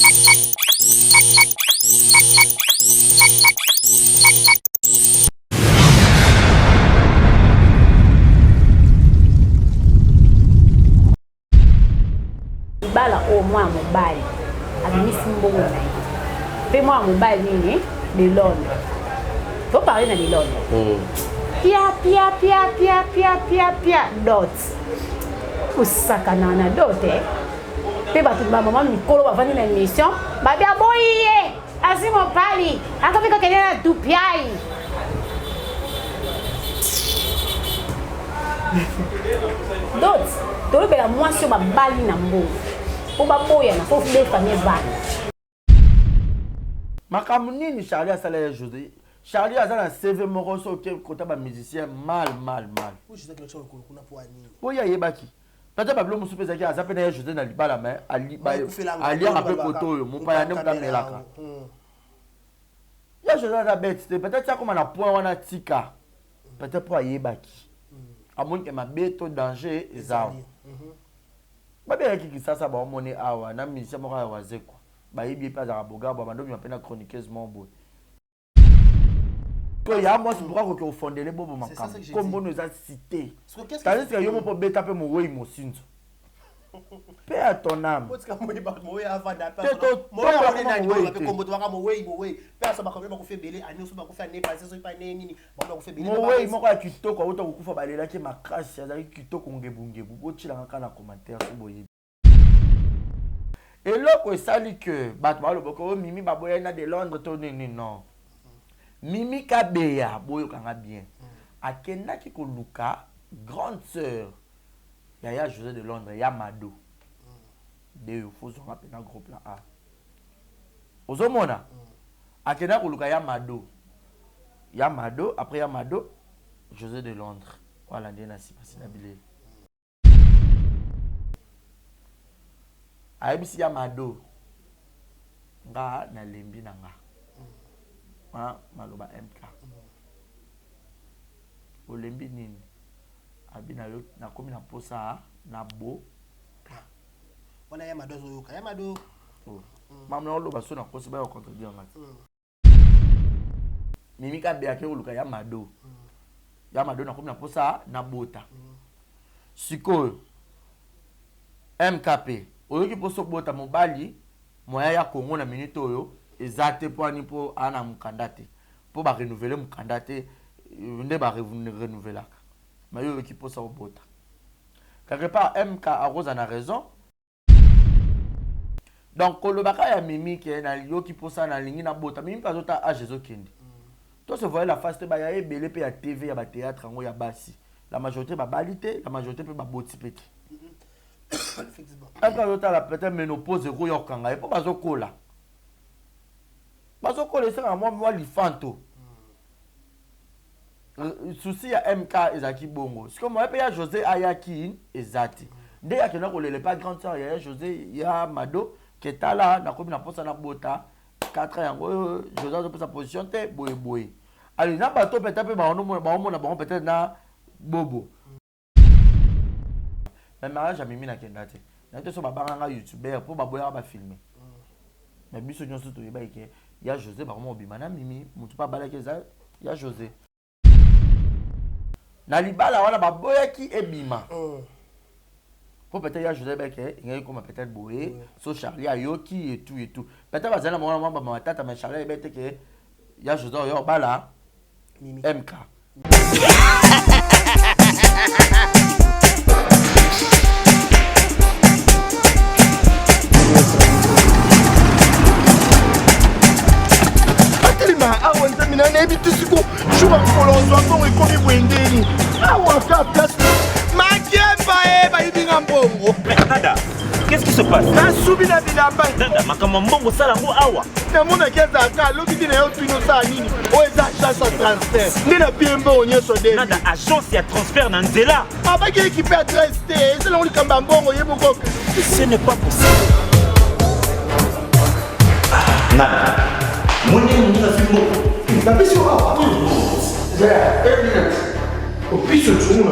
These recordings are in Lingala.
Bala au moins mobile. Ami Simbo. Fais-moi mobile nini de Londres. Faut parler de Londres. Pia dot. Usakana na dot Pe ba tout ba maman mikolo ba vandi na émission. Ba bia boye. Azimo pali. Akafika kelele na dupiai. Dot. Tolo bela moi sur ba bali na mbo. Po ba boya na faut de famille bali. Makamuni ni Charlie asala José. Charlie azana CV moroso ke kota ba musicien mal. Où je sais que le chant kuna po ani. Boya yebaki. Tata bablo musu peza ki azape na José na libala mais ali rappel koto mon pa ne mda melaka. Ya José na bête peut-être comme na point wana tika. Peut-être pour yebaki. Amon ke mabeto danger ezao. Babia ki sasa ba omone awa na musicien moko ya wazeko. Ba yebi pa za boga ba bando mi mapena chroniqueuse mombo. Il y a moi pourquoi que fondé les bobos makam comme on nous a cité c'est-à-dire que yo mo po beta pe mo wei mo sinzo paix à ton âme mo avant d'appel mo ka kitoko auto kufa balela ki makasi azali kitoko ngebungebu botila kana commentaire so boye et loko esali que batwa lo boko mimi baboya na de Londres to non Mimi Kabeya, boyo kanga bien. Akenda ki koluka grande sœur. Yaya José de Londres, Yamado. De faut son rappeler dans groupe là. Ozomona. Akenda koluka Yamado. Yamado, après Yamado, José de Londres. Voilà, ndena si passé na bilé. Aibisi Yamado. Nga na lembi na nga. Maloba MK olembi nini abina yo na komi na posa na bo wana ya mado zo ya mado mamna oloba so na kosi ba yo contredire ngati Mimi Kabeya ke oluka ya mado na komi na posa na bota sikoyo MKP oyoki poso bota mobali moya ya Congo na minute oyo ezate po ani po ana mukandate po ba renouveler mukandate nde ba renouveler mais yo qui posa obota quelque part MK Arosa na raison donc kolobaka ya Mimi ke na yo qui posa na lingi na bota Mimi pas ota a Jésus kendi to se voyait la face te ba ya ebele pe ya TV ya ba théâtre ngo ya basi la majorité ba balité la majorité pe ba boti peti effectivement après ota la peut-être ménopause ko yo kanga e po bazokola parce que les gens moi lifanto souci ya MK ezaki bongo c'est comme moi pe ya José Ayaki ezati nde ya kena ko lele pas grande sœur ya José ya Mado ketala na komi na posa na bota 4 yango José a sa position te boye ali na bato peut-être ba on peut-être na bobo mais mariage a Mimi na kendate na te so ba banga YouTuber pour ba boya ba filmer mais biso nyonso to yeba ke ya José ba mo bimana Mimi mutu pa balake za ya José na libala wana ba boya ki ebima pour peut-être ya José ba ke ngai comme peut-être boye so Charlie ayoki et tout peut-être ba zana mwana mamba matata mais Charlie ba te ke ya José yo bala Mimi MK awa nzamina na yebi tisiko shuka kolonzwa mbongo ekomi bwendeni awa ka place makemba e bayibinga mbongo Nada, qu'est-ce qui se passe? nasubi na bilamba Nada, makambo mbongo sala ngo awa namonaki ezalaka alobi na yo tino osala nini oyo eza agence ya transfert nde na pie mbongo nyonso de Nada, agence ya transfert na nzela abaki ekipe adresse te ezelango likambo ya mbongo ye moko ce n'est pas possible. Nada, mwenye mwenye fimbo napesi yo awa opiso tungu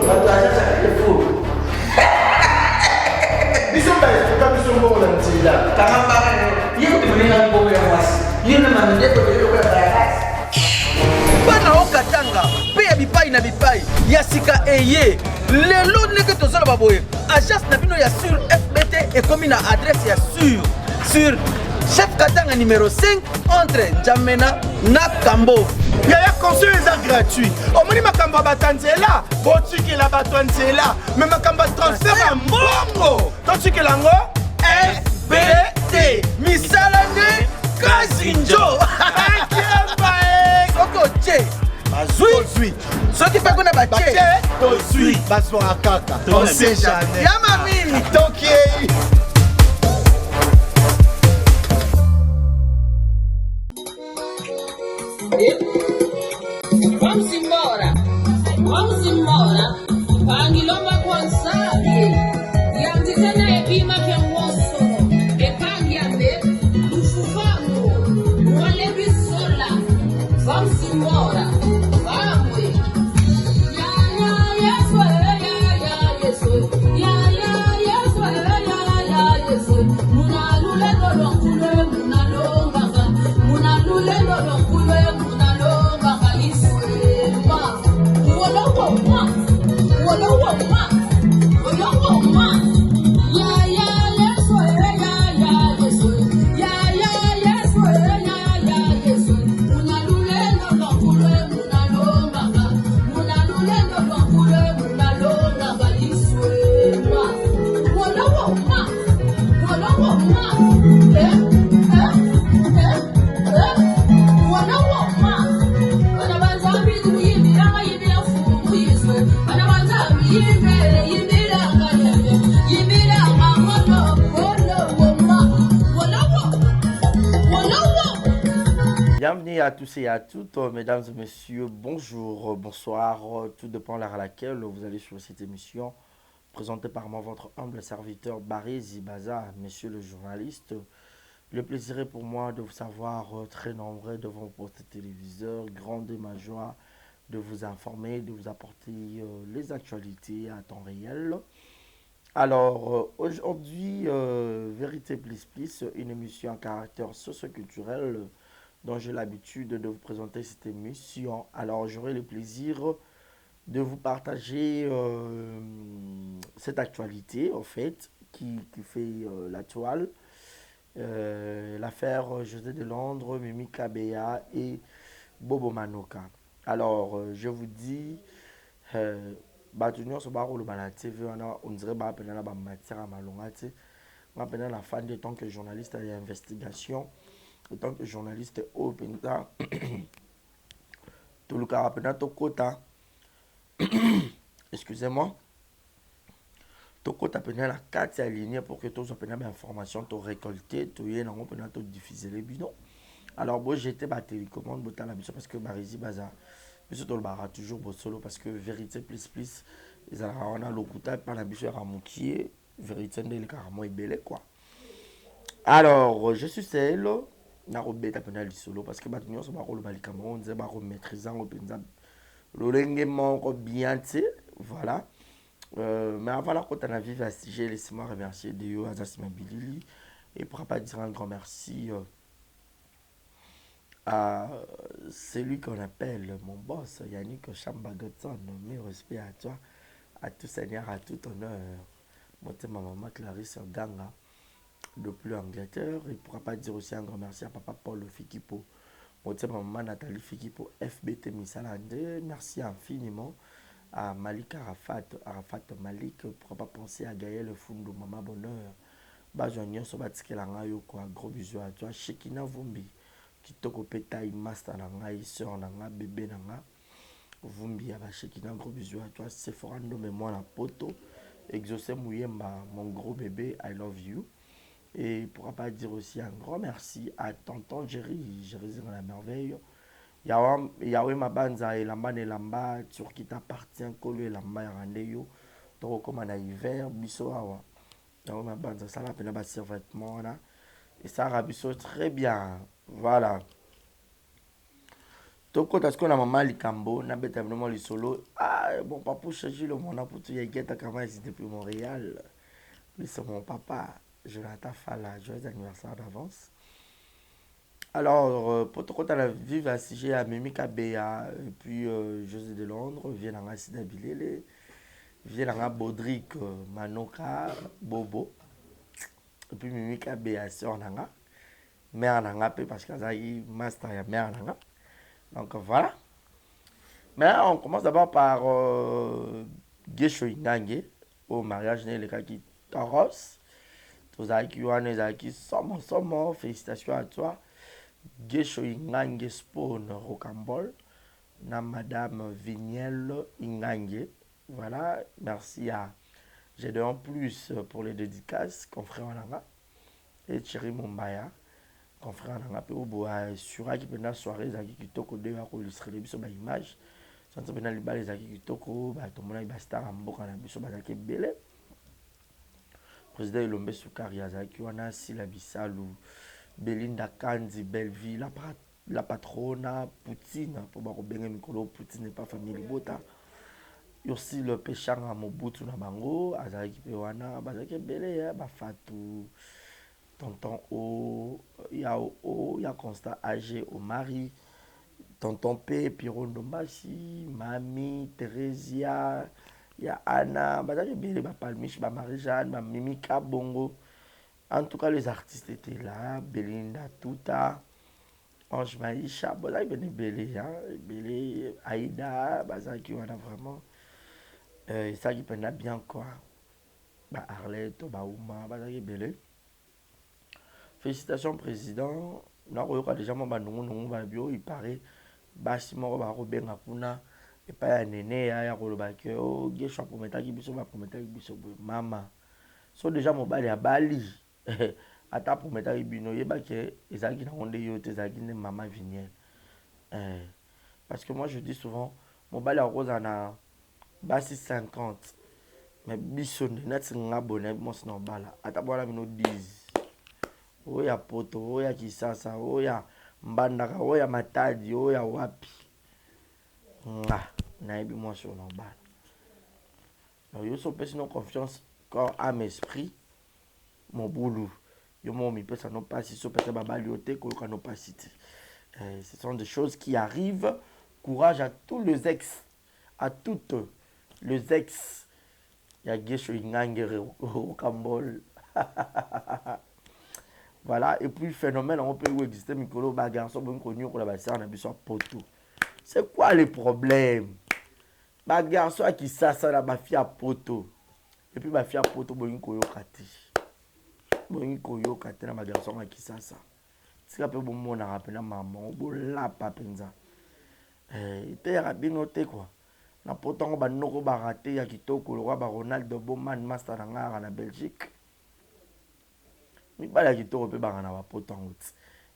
biso baesuka biso mbongo na nzela menga mbongo ya mwasi yo na mandeto yo ya bayakasi bana okatanga mpe ya bipai na bipai ya sika eye lelo ndenge tozoloba boye agence na bino ya sur fbt ekomi na adresse ya sur chef katanga numéro 5 entre njamena na kambovu yaya conseil eza gratuit omoni makambo ya bato ya nzela botikela bato ya nzela me makambo ya transfert ya mbongo totikela yango fbt misala nde kazinjo soki otie bazwi soki mpe kuna batie tozwi bazwaka kaka ose jamais yama mingi tokei Vamos embora, pangilomba kwansabi, yanditena epima kemwoso, epangiambe, ufufango, wale bisola, vamos embora, vamos. Bienvenue à tous et à toutes, mesdames et messieurs, bonjour, bonsoir, tout dépend de l'heure à laquelle vous allez sur cette émission, présentée par moi, votre humble serviteur Barry Zibaza, monsieur le journaliste. Le plaisir est pour moi de vous savoir très nombreux devant vos postes téléviseurs, grande est ma joie de vous informer, de vous apporter les actualités à temps réel. Alors, aujourd'hui, Vérité Plus Plus, une émission à caractère socio-culturel, dont j'ai l'habitude de vous présenter cette émission. Alors, j'aurai le plaisir de vous partager cette actualité, en fait, qui fait la toile. L'affaire José de Londres, Mimi Kabea et Bobo Manoka. Alors, je vous dis, on dirait la fin de tant que journaliste à l'investigation. En tant que journaliste au Penta, tout le cas, Tokota, excusez-moi, Tokota pena la carte alignée pour que tous les informations to récolter, to y to diffuser les bidons. Alors bon, j'étais à télécommande, botan la mission parce que Barisi Baza, monsieur Tolbara toujours beau solo parce que Vérité Plus Plus, ils ont le couteau par la mission à Moukier, Vérité de carrément est belle quoi. Alors, je suis celle na robeta pena lisolo parce que batunyo so ba ko balika mo nze ba ko maîtriser ngo penza lolenge moko bien tu voilà mais avant la côte na vive j'ai laissez-moi remercier Dio Azasima Bilili et pour pas dire un grand merci à celui qu'on appelle mon boss Yannick Chamba Godson, mes respects à toi, à tout seigneur, à tout honneur, moi ma maman Clarisse Ganga depuis l'Angleterre. Il ne pourra pas dire aussi un grand merci à papa Paul Fikipo, ma maman Nathalie Fikipo, FBT Missalande. Merci infiniment à Malik Arafat Malik. Il ne pourra pas penser à Gaël Fundo, maman bonheur. Bajonio Sobatike Langayo, quoi. Gros bisous à toi. Shekina Vumbi, Kitoko Petaï, Master Langaï, Sœur Nanga, bébé Nanga. Vumbi, Shekina, gros bisous à toi. Sephorando, mais moi la poto. Exaucé Mouyemba, mon gros bébé, I love you. Et il ne pourra pas dire aussi un grand merci à tonton Jerry dans la merveille. Yahweh Mabanza et Lamba Nelamba, sur qui t'appartient, Kolo et Lamba et Randeyo. Donc, comme on a hiver, Bisso Awa. Yahweh Mabanza, ça l'a peine à survêtement. Et ça a Bisso très bien. Voilà. Donc, quand est-ce qu'on a maman Likambo, n'a pas vraiment le solo. Ah, bon, papa, changer le monde pour tout y est, comment il depuis Montréal. Lui, c'est mon papa. Jonathan Fala, joyeux anniversaire d'avance. Alors, pour te compte à la vive assisté à Mimi Kabea, et puis José de Londres, vient à Sida Bilele, vient à Baudric, Manoka, Bobo, et puis Mimi Kabea, sœur Nanga, mère Nanga, parce qu'elle a eu master et mère Nanga. Donc voilà. Mais on commence d'abord par Gesho Ingange, au mariage, le cas qui Taros, tous qui Somo, félicitations à toi. Gesho Ingange Spawn Rocambole, na Madame Vignel Ingange. Voilà, merci à Gédéon Plus pour les dédicaces, confrère Nanga, et Thierry Mumbaya, confrère Nanga, puis au Sura qui peut la soirée, qui toko de à illustrer les biso image. Sans se les balles qui toko, tout le monde est star en boca, na biso qui belé. Président Ilombe Soukari Azaki, wana Sila Bissalou. Belinda Kanzi, Belleville, la patrona, Poutine, pour Barobenga Mikolo, Poutine n'est pas famille Bota. Il y a aussi le péchant à Mobutu Nabango, Azaki Pewana, Bazaki Bele, Bafatou, Tonton O, il y a Constant Age au mari, Tonton P, Piron Dombashi, Mami, Theresia, il y a Anna, Bazaki Bele, Palmiche, Marie-Jeanne, Mimika Bongo. En tout cas, les artistes étaient là. Belinda Tuta, Ange Maïcha, Bazaki Belé, Belé, Aïda, Bazaki, on a vraiment. Ça qui pendant bien quoi. Arlette, Baouma, Bazaki Belé. Félicitations, président. Nous avons déjà mon il paraît. Bâtiment, Robin Apuna. Et pas un néné, il y a Rolobake. Oh, je suis pour mettre qui biso, maman. So déjà, mon bal est à Bali. Ata pour mettre bino yeba ke ezaki na onde yo te ezaki ne maman Vignel. Parce que moi je dis souvent mon bal rose na basi 50 mais biso net nga bonne mo sino bala ata bwana bino 10 oya poto oya kisasa oya mbandaka oya matadi oya wapi na ebi mo sur no bala. Donc yo so pesi no confiance corps âme esprit. Mon boulot, yo mon mi peut ça non pas si so peut babalioté ko no pas cité. Ce sont des choses qui arrivent. Courage à tous les ex, à toutes les ex. Ya Gesho Ingangere au Cambol. Voilà, et puis phénomène on peut exister Mikolo ba garçon bon connu ko la ba ça na biso poto. C'est quoi le problème? Ba garçon qui ça na ba fia poto. Et puis ba fia poto bon ko yo kati. Bon koyo katena ma garçon qui ça tika pe bon mona rapena maman bo la papenza te rabino te quoi na potongo ba noko ba raté ya kitoko le roi ba Ronaldo Boman master ngara na Belgique mi bala kitoko pe ba na ba potongo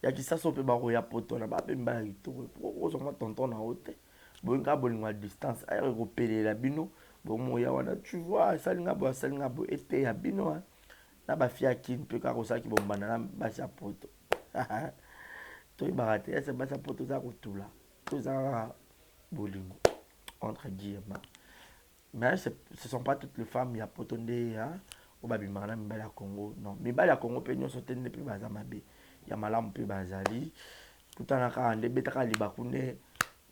ya ki ça so pe ba ro ya potona ba pe mbala kitoko pour ko tonton na hote bo nga bolingo à distance ay ko pelela bino bo moya wana tu vois salinga bo été ya bino na ba fia kin pe ka ko sa ki bombana na ba sa poto to ibarate ese ba sa poto za ko tula to za bolingo entre guillemets. Mais ce sont pas toutes les femmes ya potonde hein au babi mangana mbala Congo non mbala Congo pe nyoso tende pe baza mabe ya malamu pe bazali kutana ka ande betaka libakune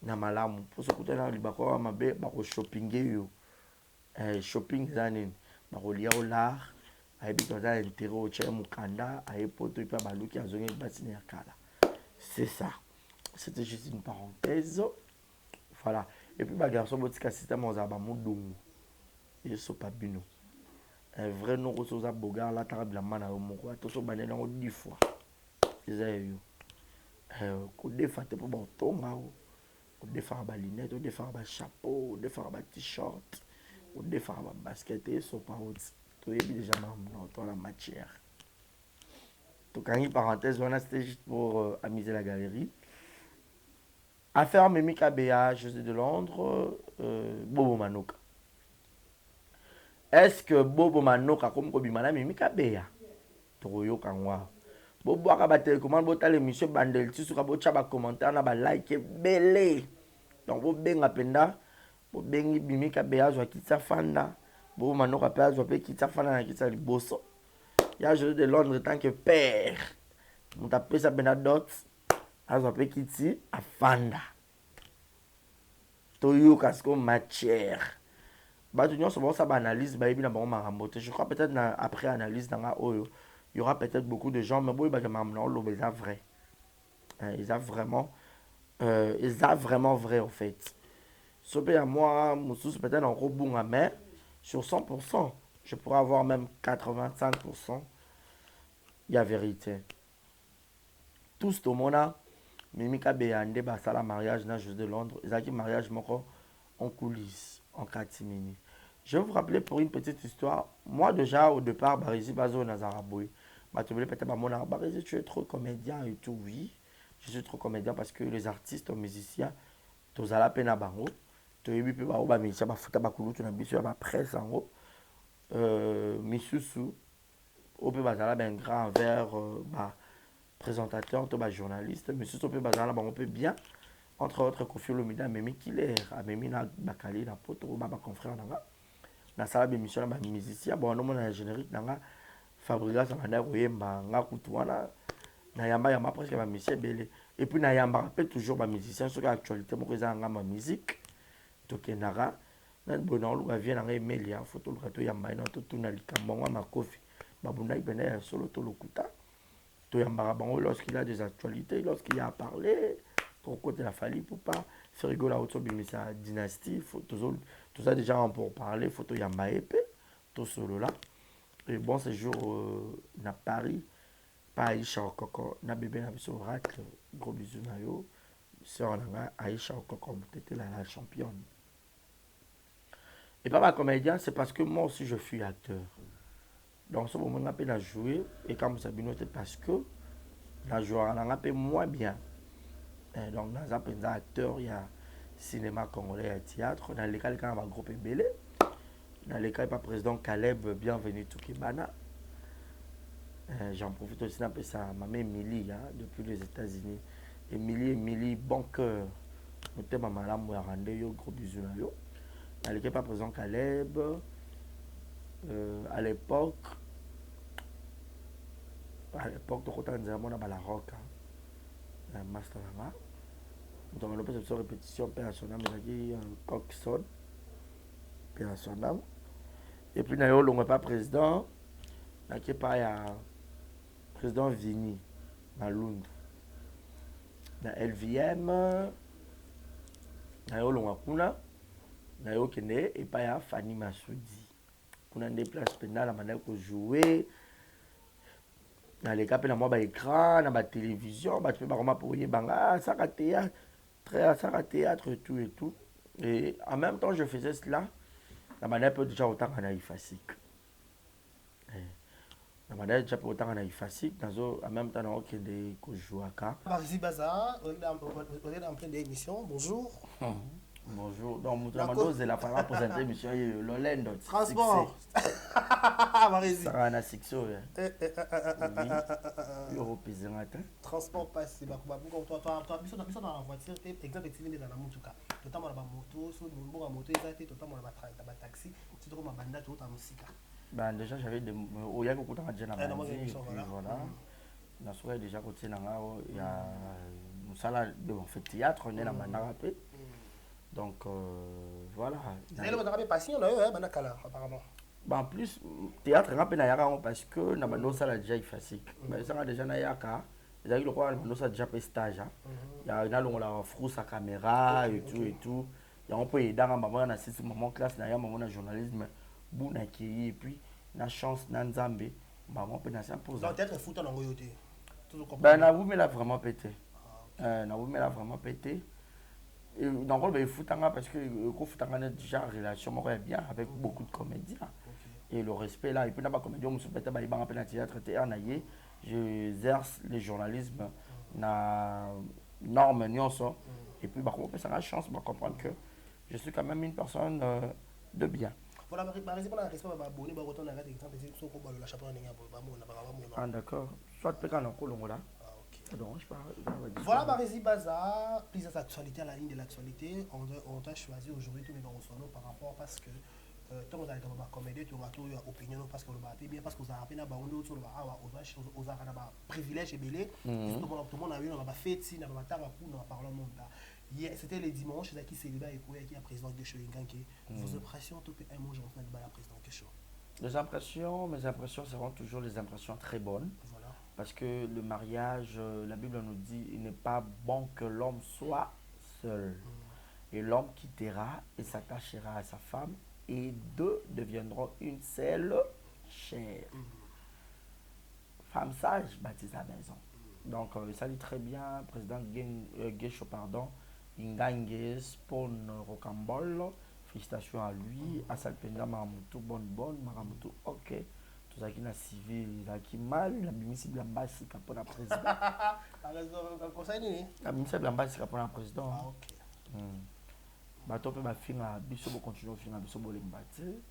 na malamu poso kutana libako mabe ba ko shoppinge yo shopping zanin ba ko lia olar aibitoza intérêt au tchè mukanda aipoto ipa baluki azongi basine ya kala. C'est ça. C'était juste une parenthèse. Voilà. Et puis ba garçon botika système aux aba mudungu. Et so pa bino. Un vrai no ko za boga la tarabla mana o moko atoso banela ngo 10 fois. Ezayo. Ko defate pour ba tonga o. Ko defara ba lunette, ko defara ba chapeau, ko defara ba t-shirt, ko defara ba basket et so pa hot. Tu es déjà dans la matière. Donc, en parenthèse, voilà, c'était juste pour amuser la galerie. Affaire Mimi Kabea, José de Londres, Bobo Manoka. Est-ce que Bobo Manoka, comme Kobimana, Mimi Kabea? Toyo Kangwa. Bobo Akabate, comment botal l'émission Bandel, tu seras beau chaba commentaire, na ba like, belé. Donc, vous benga penda, vous bengi Mimi Kabea, je quitte sa fanda. Bon, maintenant, rappelle, je vais quitter Fana qui s'est bosso. Il y a José de Londres tant que père. On t'appelle ça Benadotte. azwa mpe kiti afanda toyoka siko matière bato nyonso baosala baanalyse bayebi na bango makambo te. Je crois peut-être après analyse nanga oyo il y aura peut-être beaucoup de gens mais boyebaka makambo na oloba eza vrai, eza vraiment vrai en fait. So mpe ya moi mosusu peut-être nakobunga mais sur 100% je pourrais avoir même 85% ya vérité. Tous tomona Mimi Kabeya nde basala mariage na José de Londres, ezaki mariage moko en coulisses en catimini. Je vais vous rappeler pour une petite histoire. Moi déjà au départ Barizi Bazo Nazaraboui. Tu voulais peut-être mon Barizi, tu es trop comédien et tout. Oui, je suis trop comédien parce que les artistes, les musiciens, tous à la peine à bango. Tu es bien ba ba musicien ba futa ba kulu tu na biso ba presse en haut. Misusu au peu bazala ben grand vers ba présentateur, tout journaliste, mais surtout on peut bien, entre autres, Kofi Olomide, Mimi Killer, Mimi Bakali, na poto, ma confrère nanga, na sala d'émission na musicien, bon non mon générique nanga, Fabrice Amanda Oyemba, nga kutuana, na yamba presque ma musicien belé, et puis na yamba rappelle toujours ma musicien sur l'actualité, mon cousin nga ma musique, tokenara, na bonon lu vient nanga Emelia, photo lu kato yamba na to tuna likambo ma Kofi, babunda ibena solo to lokuta. Lorsqu'il a des actualités, lorsqu'il a à parler, pour côté la famille, pour pas faire rigoler à autour de sa dynastie, tout ça déjà pour parler, photo Yamba épée, tout solo là. Et bon séjour à Paris, pas Aïcha au coco, na bébé na biso racle, gros bisous na yo, sœur nanga Aïcha au coco, t'étais la championne. Et pas ma comédien, c'est parce que moi aussi je suis acteur. Donc, ce moment, on a peine à jouer. Et quand vous savez, c'est parce que la joueur on a peu moins bien. Et donc, dans un acteur, il y a cinéma congolais, il y a théâtre. Dans les cas, il y a un groupe Belé. Dans les cas, il y a le président Caleb, bienvenue Toukibana. J'en profite aussi d'un peu ça, ma mère Émilie, hein, depuis les États-Unis. Émilie, bon cœur. Je suis ma maman, je suis un gros bisou. Dans les cas, il y a le président Caleb. À l'époque, tu as dit à la rock, un master là. Donc, on a fait une répétition, père à son âme, il y a un coxon, père à son âme. Et puis, on n'a pas président, il n'y a pas président Vini, à Londres. Dans LVM, il y a Kuna, il y a Kene, et pas Fanny Massoudi. On a des places pénales, la manière de jouer. Dans les cas, on a écran, on a télévision, tu peux pour y aller, ça a théâtre, théâtre et tout et tout. Et en même temps, je faisais cela, la manière peut déjà autant en aïfasique. La manière déjà autant en aïfasique, en même temps, on a des joueurs à cas. Barizi Baza, on est en pleine émission, bonjour. Bonjour, donc Moutramando, c'est la parole pour cette émission, Lolendo. Transport. Barizi. Ça va à Sixo. Transport passe, toi, dans la voiture, exemple, tu es dans la moto, tu es dans la moto, tu es dans la moto, tu es dans la taxi, tu es dans la banda, tu es dans la musique. Déjà, j'avais des. Il y a beaucoup de gens dans la maison. Voilà. Dans ce cas, déjà, côté il y a. On fait théâtre, on est dans la banda. Donc voilà. En plus, théâtre parce que nous avons déjà facile. Nous avons déjà déjà fait stage. Il y a la frousse à caméra et tout et tout. Il y a un peu dans ma classe, il y a un journalisme et puis la chance d'Anzambe. Maman peut naître pour ça. Peut-être foot en royauté. Ben na vous me l'a vraiment pété. Na vous me l'a vraiment pété. Donc, il faut parce que le foot a déjà une relation bien avec beaucoup de comédiens. Et le respect là, et puis, dans la comédie, je suis peut-être un théâtre, j'exerce le journalisme na norme, et puis, on peut la chance de comprendre que je suis quand même une personne de bien. Voilà, par exemple, on respect abonné, on retourne à la télévision, la chapeau d'accord. Soit tu peux là. Voilà Barizi Baza, plus d'actualité à la ligne de l'actualité. On t'a choisi aujourd'hui tous les par rapport parce que tant que vous avez comédie, tu as une opinion parce que vous avez bien, parce que vous avez un peu de privilège et belé. Tout le monde a eu un fête, un parlement. C'était les dimanches, qui célébrait et qui a président de Choyinganké. Vos impressions, tout un mot, j'entends le président de Choyinganké. Mes impressions seront toujours les impressions très bonnes. Voilà. Parce que le mariage, la Bible nous dit, il n'est pas bon que l'homme soit seul. Et l'homme quittera et s'attachera à sa femme, et deux deviendront une seule chair. Femme sage baptise la maison. Donc, ça dit très bien, président Guécho, pardon, Inganges, Pon Rocambole, félicitations à lui, à Salpenda Maramutu, bonne, Maramutu, ok. Tout ça qui est civil, qui est mal, la ministre Blambasi qui a pour la président. La ministre Blambasi qui a pour la président. Ah, ok. Bato pe ba finga biso bo continuer finga biso bo lembati.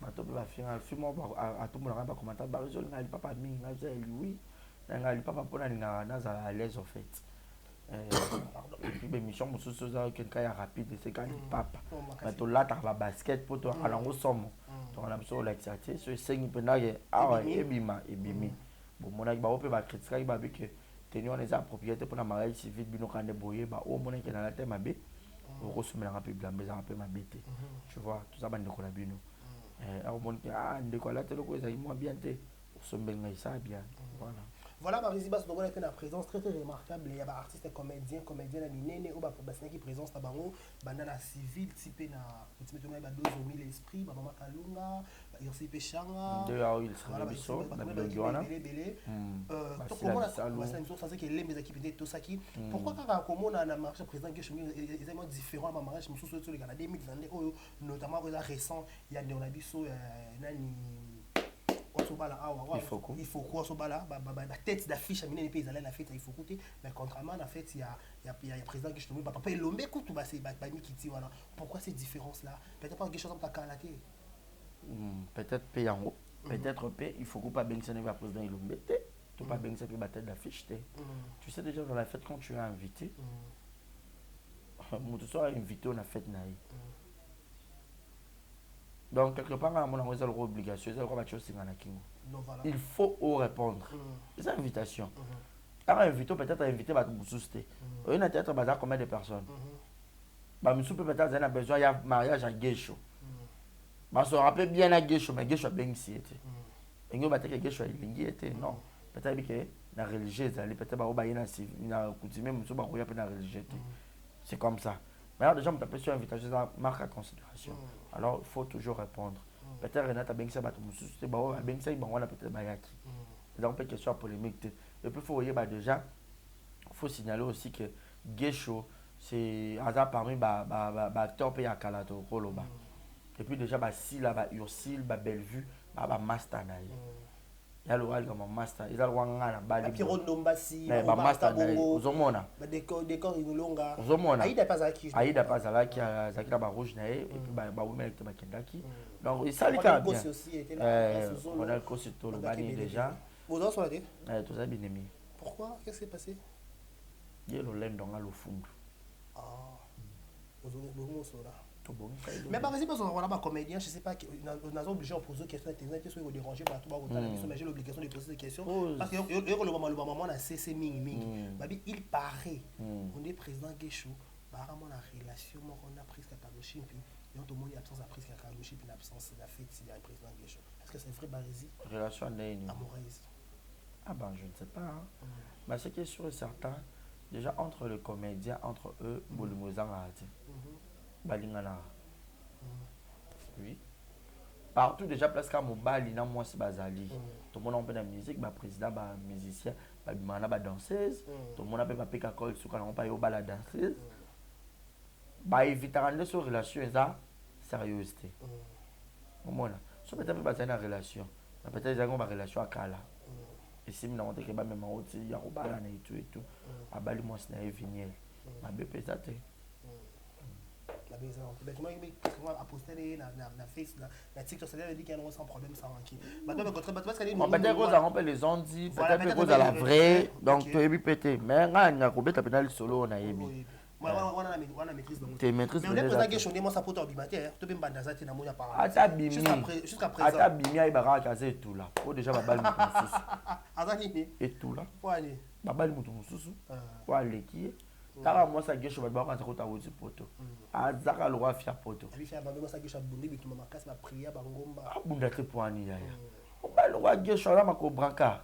Bato pe ba finga film a tout monde ba commentaire ba réseau ngali papa mingi ngali oui. Ngali papa pona ninga naza à l'aise en fait. Et puis l'émission mususu za quelqu'un ya rapide c'est quand papa. Bato là ta ba basket pour toi alango somo. Donc on a besoin l'exercice so sengi pena ye ah ebima. Bon mona ba ope ba critiquer ba bi que tenir les propriété pour la mariage civil bino kande boye ba o mona ke na la thème be. Tu vois, tout ça, c'est bien. Voilà. Voilà, Marie Zibas, nous avons une présence très remarquable. Il y a des artistes comédiens, qui présence à Bango, Banana Civil, type na 2000 esprits, Maman Kalunga, Irsi Pechanga. D'ailleurs, il sera le biseau, pourquoi quand on a marché président qui est extrêmement différent à mariage, sur les Canadiens 2022, notamment récent, il y a des biseaux, il faut quoi la tête d'affiche à mine pays aller la fête il faut coûter mais contrairement à la fête il y a président qui je te papa l'homme écoute tout c'est qui voilà pourquoi ces différences là peut-être pas quelque chose comme ta calaté peut-être payer en haut peut-être payer il faut pas bien le président il l'homme tu pas bien la tête d'affiche tu sais déjà dans la fête quand tu es invité tu seras invité on a fête naïe. Donc, quelque part, on a une obligation. Il faut répondre. C'est une invitation. Alors, inviter, peut-être inviter, on a peut-être combien de personnes. Peut-être on a besoin d'un mariage à Guécho. On se rappelle bien à Guécho, mais Guécho a bien ici. Et nous, peut-être que Guécho a été. Non. Peut-être que la religieuse, peut-être que la coutume, la religieuse. C'est comme ça. Mais alors, déjà, on t'a sur l'invitation, ça marque à considération. Alors, il faut toujours répondre. Peut-être Renata Bengsa c'est bon, Bengsa, on a peut-être Bayaki. C'est donc une question polémique. Et puis, il faut déjà, il faut signaler aussi que Guécho, c'est hasard parmi les acteurs pays à Kalato, Koloba. Et puis, déjà, Sila, Ursil, Bellevue, Master. Il y a le rôle comme master. Il y a le rôle comme Pierrot Ndombasi, master. Uzomona. Décor Ingolonga. Uzomona. Aïda Pazaki. Aïda Pazalaki, Zakira Barouche, et puis Baoumel Kendaki. Donc, ça, il y a bien. On a le cours tout le bani déjà. Vos enfants sont là? Tout ça, bien aimé. Pourquoi? Qu'est-ce qui s'est passé? Il y a le lend dans le fond. Ah. Vous avez là. Mais par exemple, on a un comédien, je ne sais pas, on a obligé de poser des questions internet, si vous dérangez, mais j'ai l'obligation de poser des questions. Parce que le moment a cessé, il paraît, on est président Guécho, apparemment la relation, on a pris Kakadoshi, puis tout le monde a absence de prise Kakadoshi, puis l'absence de la fête s'il y a un président Guécho. Est-ce que c'est vrai, Barési? Relation amoureuse. Ah ben, je ne sais pas. Mais ce qui est sûr et certain, déjà entre les comédiens, entre eux, Boulimozan a dit. Balingana. Oui. Partout déjà presque à Mobali, non moi c'est Bazali. Tout le monde a la musique, le président, le musicien, la danseuse. Tout le monde a fait papier cacol sur quand on pas eu la danseuse. Bah éviter de sur relation ça sérieuseté. Voilà. So peut-être pas une relation. Peut-être qu'ils ont une relation à Kala. Et si nous avons que même en haut, il y a un bal et tout. À Bali moi c'est une vignelle. Ma bébé ça t'es. La maison. A posté na face na TikTok, ça veut dire qu'il y a un sans problème sans ranking. Maintenant parce qu'elle est peut-être que ça on les ont dit, peut-être que ça la vraie, donc tu es pété. Mais on a coupé ta pénale solo on a émis. On a maîtrise. T'es maîtrise. Mais on est présent que je suis ça pour t'obimatière. Tu peux me bandager à mon appareil. Jusqu'à présent. Ata bimia ibara kaze tout là. Pour déjà babal mususu. Azanini. Et tout là. Pour aller. Babal mususu. Pour aller qui? Tara moi ça gesho ba quand ça kota wuti poto. Azaka lo wa fia poto. Abi fia ba ça gesho bundi bi mama kasa ba prière ba ngomba. Abunda te poani ya. On ba lo wa gesho la mako branca.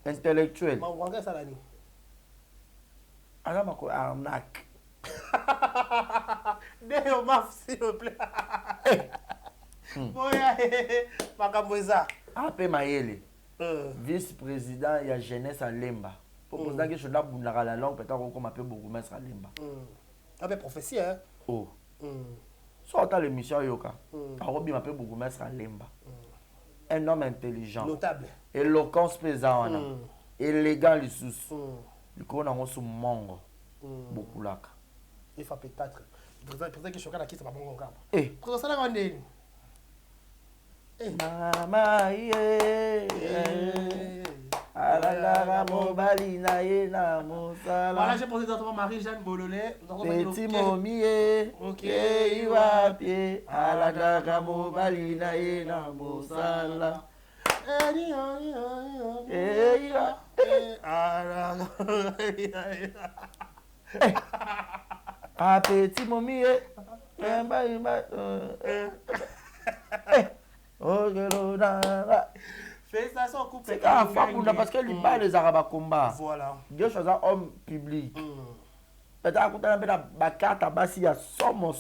Intellectuel. Ma wanga ça ni. Ala mako arnaque. Deo maf s'il vous plaît. Boya makamboza. Ape Mayele. Vice-président ya jeunesse à Lemba. Pour poser que je la bundara la langue peut-être qu'on m'appelle beaucoup mais à Lemba. Avec prophétie hein. Oh. Soit à l'émission Yoka. Arobi m'appelle beaucoup mais à Lemba. Un homme intelligent. Notable. Éloquence pesant. Élégant les sous. Le coup on a sous mongo. Beaucoup là. Il faut peut-être. Peut-être que je suis là qui ça va bon encore. Eh. Pour ça là on est. Mama ye. Alanga mobali na ye na musala. Voilà, j'ai posé dans Marie-Jeanne Bololé. Petit momie. OK, iwa pie. Alanga mobali na ye na musala. Ah, petit momie. Félicitations au couple. C'est quand parce que les balles les arabes combat. Voilà. Dieu chose un homme public. Peut-être qu'on a une carte à bas il y a somme.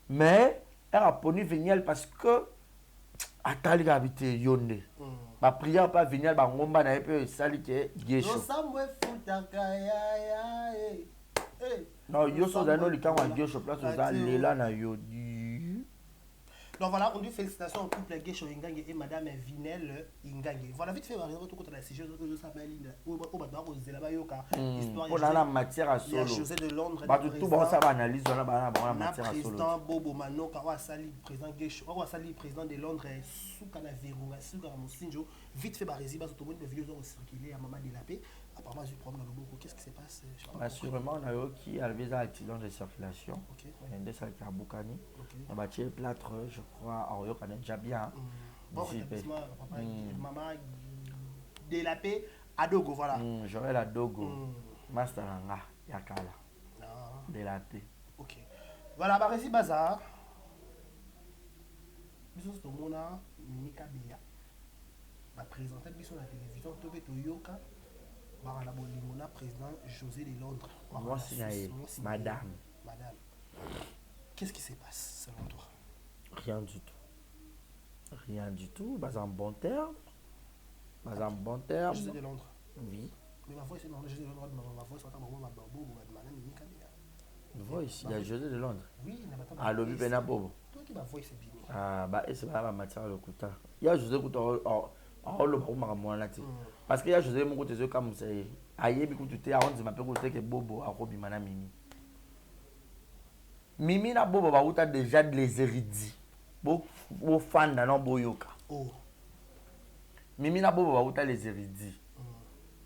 Mais elle a poni venir parce que atali ka habité yonde. Ba prière pas venir ba ngomba na peu sali ke gesho. Non, yo so za no likangwa gesho place za lela na yo. Donc voilà, on dit félicitations au couple Gesho Ingange et Madame Vinel Ingange. Voilà, vite fait, on va tout contre la CG, je s'appelle Linda. Ou Badbar, aux Zelabayoka. On a la matière à solo. José de Londres. Tout bon, ça va analyser, on a la matière à solo. Président Bobo Mano, Kawasali, président Gesho, Kawasali, président de Londres, Soukana Verunga, Soukana Moussinjo. Vite fait, Barési, tout le monde, les vidéos ont circulé à Maman de la Paix. Apparemment, je prends dans le beaucoup. Qu'est-ce qui se passe? Assurément, on a eu qui a levé un accident de circulation. Il y a des salles qui ont boucané. On a bâti le plâtre, je crois, en Oyo, on est déjà bien. Bon, Maman de la Paix à Dogo, voilà. J'aurais la Dogo. Master Langa, Yakala. De la Paix. Ok. Voilà, Barési Bazar. Nous sommes là, Mimika Bia. Va présenter sur la télévision, Toyoka. Barala Bolimona, président José de Londres. Moi, c'est Madame. Madame. Qu'est-ce qui se passe selon toi? Rien du tout. Rien du tout. Bas en bon terme. Bas en bon terme. José de Londres. Oui. Mais ma voix, c'est José de Londres. Ma voix, c'est ma voix ici, il y a José de Londres. Oui, il n'a pas à l'objet Bena Bobo. Toi qui ma voix, c'est bien. Ah, bah, et c'est pas la matière le couteau. Il y a José Couteau. Parce que José mon côté comme c'est aïe bi kutu a on dit m'appelle côté que Bobo a robi mana Mimi na Bobo ba uta déjà les érudits bo fan na non boyoka. Mimi na Bobo ba uta les érudits.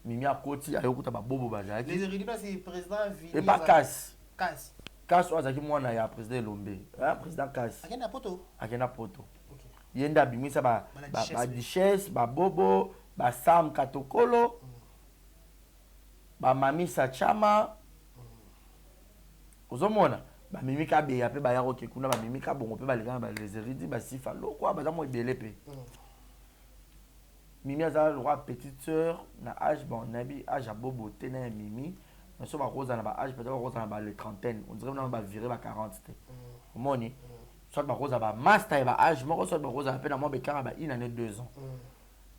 Mimi a côté ayo kuta ba Bobo ba ja. Les érudits c'est président Vini. Et pas Casse. Casse oza ki mwana ya président Lombe. Président Casse. Akena poto. Yenda bimisa ba Duchesse, ba Bobo, ba Sam Katokolo, ba Mami Sachama. Ozomona ba Mimika Beya pe ba yaro kekuna ba Mimika bongo pe ba leka ba les érudits ba sifa lokwa ba za mo ebele pe. Mimi aza le roi petite sœur na âge bon nabi âge a Bobo tena Mimi. Mais so ba rosa na ba âge peut-être rosa na ba les trentaine, on dirait na ba virer ba 40 te. Omoni soit ba rosa ba master ba âge moko soit ba rosa pe na mo be kara ba une année 2 ans.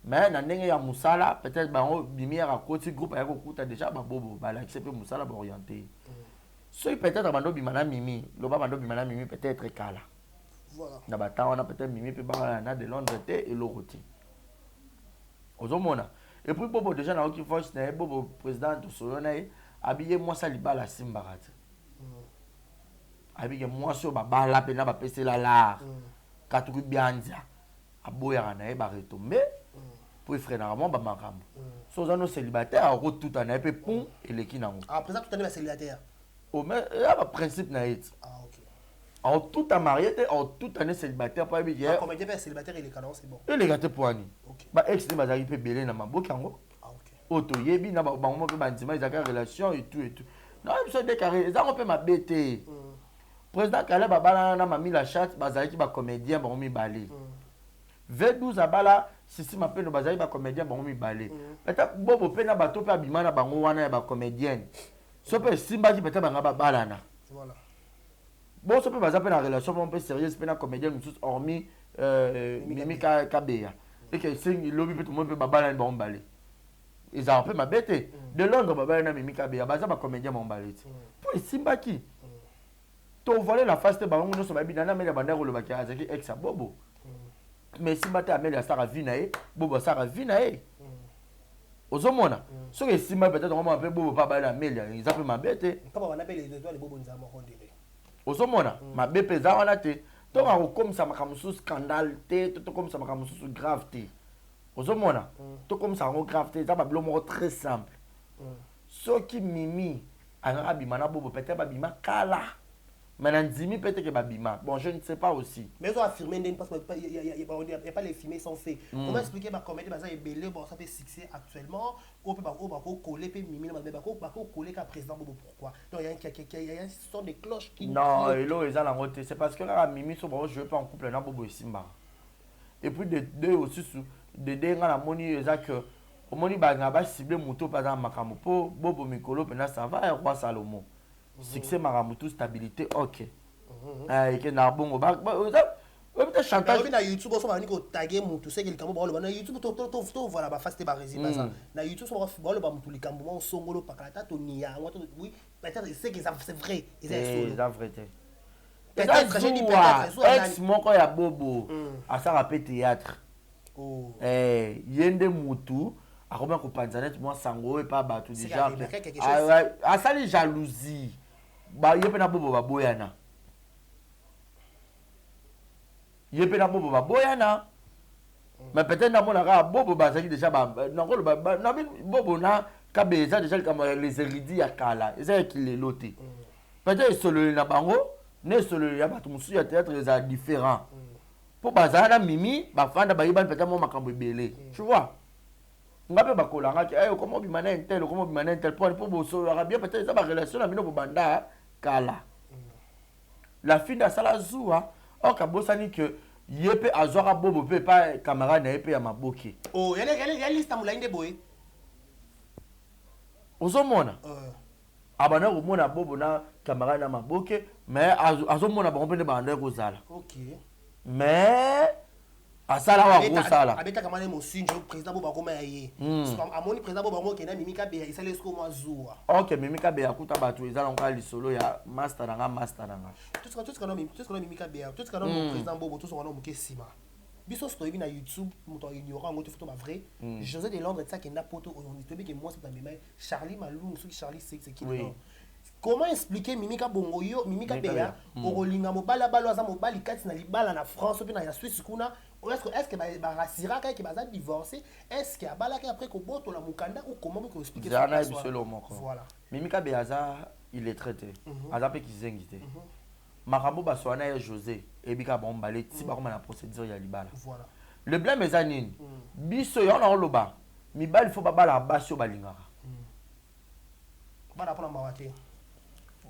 Mais na ndenge ya musala peut-être ba bimière à côté groupe ya ko kuta déjà ba Bobo ba l'accepter musala ba orienté. So peut-être bando bimana Mimi, lo ba bando bimana Mimi peut-être kala. Voilà. Na ba ta on a peut-être Mimi pe ba na de Londres te et le roti. Ozomona. Et puis Bobo déjà na qui force na Bobo président de Solona habillé moi ça libala simbarate. Habillé moi sur ba bala pe na ba pese la la. Katuku biandia. Aboya na e ba retomber. pour freiner vraiment ba makambo so zano célibataire a tout en épée pont et les kinango après ça tout année célibataire au mais il y a un principe na it ok en tout à marié en tout année célibataire pas bien comme il est célibataire il est canon c'est bon et les gâteaux pour ani ba ex de bazali pe belé na maboki yango auto yebi na ba bango pe bandima ils ont relation et tout non ça décarré ça on peut m'abêter président Kaleb abala na mami la chat bazali ki ba comédien ba mi balé V12 abala sisi mapeno bazali ba comédien ba mi balé peut-être bobo pe na bato pe abima na bango wana ya ba comédienne so pe simba ki peut-être banga ba balana voilà bon so pe baza pe na relation un peu sérieuse pe na comédienne tous hormis Mimi Kabeya et que c'est lobby pe tout le monde pe ba balana ba balé ils ont un peu ma bête de Londres ba balana Mimi Kabeya baza ba comédien ba balé pour simba ki to voler la face de bango no so ba bidana mais la banda ko lo ba ki azaki ex bobo mais si mata ameli asara vinae bobo asara vinae ozomona so que si ma peut-être on m'a fait bobo pas ba la ameli ils appellent ma bête papa on appelle les étoiles bobo nzama rondele ozomona ma bête za wana te to nga ko comme ça makamusu scandale te to comme ça makamusu grave te ozomona to comme ça grave te za ba blomo très simple so qui mimi arabi mana bobo peut-être ba bima kala maintenant Zimi peut-être que babima bon je ne sais pas aussi mais ils ont affirmé parce que il y a pas les films sont faits comment expliquer ma comédie bazar est belé bon ça fait succès actuellement on peut pas coller puis mimi mais pas coller qu'à président bobo pourquoi donc il y a un son de cloches qui non et là ils ont la route c'est parce que là mimi so bon je veux pas en couple na bobo simba et puis de deux aussi de deux nga la moni exact que au moni ba nga ba cibler moto par exemple makambo po bobo mikolo pena ça va roi Salomo succès maramutu stabilité ok et que na bongo ba peut-être chantage na YouTube so ba ni ko taguer mutu c'est quelqu'un ba na YouTube to voilà ba face te ba résimer ça na YouTube so ba le ba mutu likambo mo songolo pakata to niya oui peut-être c'est que c'est vrai c'est la vérité peut-être j'ai dit peut-être ex moko ya bobo à ça rappel théâtre yende mutu a combien ko panzanet moi sango et pas batou déjà à ça les jalousie ba yepe na bobo ba boyana mais peut-être na mona ka bobo ba zaki déjà ba na ko ba na bobo na ka beza déjà comme les érudits ya kala eza qui les loté peut-être solo na bango ne solo ya bato musu ya théâtre les différents pour bazana mimi ba fanda ba yiba peut-être mo makambo belé tu vois ngabe bakolanga ki ayo comment bimana intel point pour boso arabia peut-être ça ba relation na bino banda kala la fin de sala zua o ka bosani que yepe azora bobo pe pas camarade na yepe ya maboki oh yale liste amulainde boy ozomona abana ko mona bobo na camarade na maboki mais azomona ba kompene ba ndeko zala OK mais asala wa ko sala abeta kamane mo sinjo président boba koma yaye amoni président boba ngo kena Mimi Kabeya isale esko mo azua OK Mimi Kabeya kuta batu ezala nka lisolo ya master nanga tout ce qu'on a Mimi Kabeya tout ce qu'on a président bobo tout ce qu'on a mo kesima biso story na YouTube moto ignorant ngo photo ba vrai José de Londres ça qui na poto on dit que moi c'est pas même Charlie Malou ce qui Charlie c'est qui non. Comment expliquer Mimi Kabeya olinga mobala balo aza mobali kati na libala na France pe na ya Suisse kuna est-ce que ba rasira ka ke baza divorcé est-ce que abala ka après ko boto la mukanda ou comment ko expliquer ça voilà Mimi Kabeya aza il est traité aza pe kizengité makambo baswana ya José ebika bombalé ti ba koma na procédure ya libala voilà le blème est nini biso yo na oloba mibali faut babala basio balingaka bana pona mawate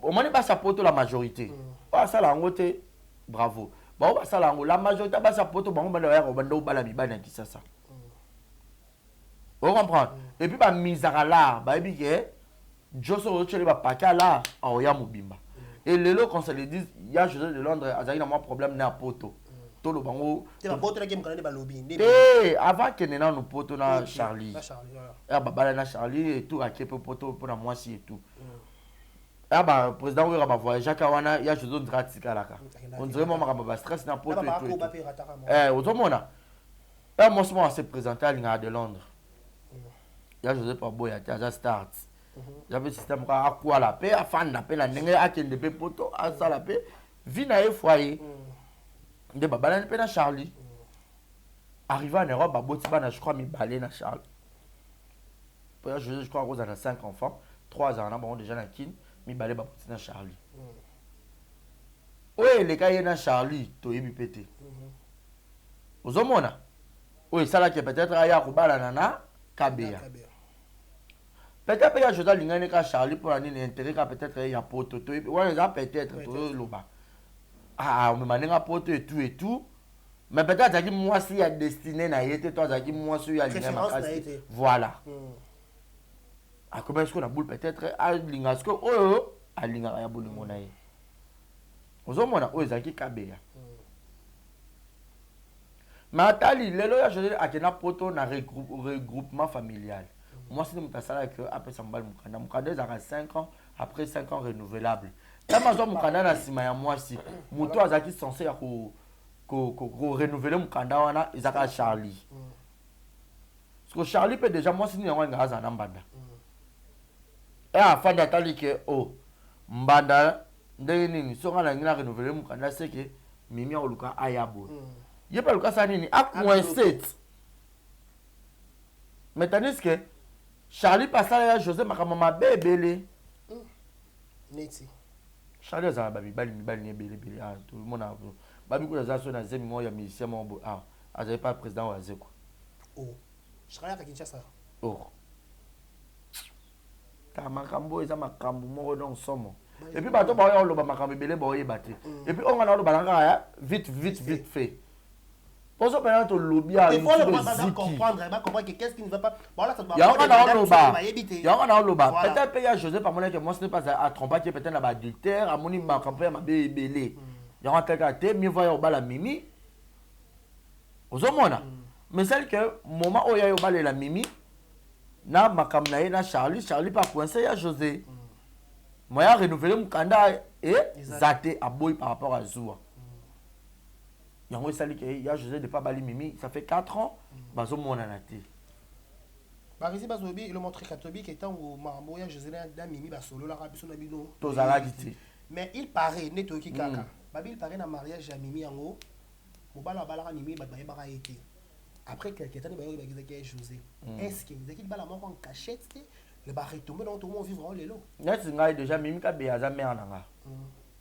au moins pas sa poto la majorité ça la ngote bravo ba ba ça la ngo la majorité ba sa poto bango banda ya ko banda obala mibana ki ça on comprend et puis ba misara là ba bi ke Joso ochele ba paka là en ya mobimba et lelo quand ça le dit il y a José de Londres azali na moi problème na poto to lo bango te ba poto la game kana ba lobby avant que nena no poto na Charlie ya ba na Charlie et tout a kepo poto pour na moi si et tout ah bah président oui va voyager kawana ya José Ndratika là on dirait moi ma stress na poto et tout ozomona moi moi se présenter à l'Inga de Londres ya José Paboya ya start j'avais système à quoi la paix à fan la paix la ndenge akende pe poto à ça la paix vina e foyer de babala pe na Charlie arrivé en Europe baboti bana je crois mibale na Charles pour je crois Rose a 5 enfants 3 ans bon déjà na kin mibale baboti na Charlie oye les gars na Charlie toyebi pété ozomona oye ça là qui peut-être aya kobala na Kabea peut-être ya Joda lingane ka Charlie pour ani intérêt ka peut-être ya poto to ouais ça peut-être to loba ah on me maninga poto et tout mais peut-être que moi si ya destiné na yete toi ça qui moi si ya lingane makasi voilà a comment est-ce qu'on a boule peut-être a lingasko oh a linga ya bolingo na ye ozomona oyo ezaki Kabea matali lelo ya Joda akena poto na regroupement familial. Moi, si nous avons que après ça, Mukanda a 5 ans, après 5 ans renouvelable. Quand je suis Mukanda na sima ya moi si, Muto azaki censé renouveler Mukanda ils ont Charlie. Parce que Charlie peut déjà moi si nous avons un Mbanda. Et enfin d'atali que oh Mbanda ndenge nini so ngana ngina renouveler Mukanda c'est que Mimi oluka ayabo. Il pas le cas ça nini ak -7. Mais tandis que Charlie Passala ya José makamama bebele. Neti. Charlie za babi bali bele ah tout le monde a babi ko za so na zemi mo ya musicien mo bo ah azai pas président wa zeko. Oh. Charlie à Kinshasa. Oh. Ta makambo eza makambo mo donc somo. Et puis bato ba ya loba makambo bele ba oyeba te. Et puis on a lo balanga ya vite fait. Pour ça, maintenant, tu lobby à comprendre que qu'est-ce qui ne va pas. Voilà, ça doit il y a un loba. Voilà. Peut-être que José, par mon que moi, ce n'est pas à tromper qui est peut-être là-bas adultère, à mon niveau, ma campagne, ma bébé. Il y a un tel cas, mieux voyant au bas la mimi. Aux hommes, mais celle que, moment où il y a au bas la mimi, na ma campagne, na Charlie pas coincé, il y a José. Moi, il renouvelé mon candidat et zaté à boy par rapport à Zoua. Il y a José de Pabali Mimi, ça fait 4 ans, bazo mon anaté. Barisi Bazobi, il a montré Katobi qui était au Marbo, il y a José da Mimi Basolo, la Rabiso Nabino. Mais il paraît, Netoki Kaka. Babi, il paraît dans le mariage à Mimi en haut. Mobala Balara Mimi, Babaye été. Après, quelqu'un qui José. Est-ce qu'il y a la mort en cachette? Le bar est tombé dans tout le monde vivre en l'élo. Déjà Mimi Kabea, sa mère nanga.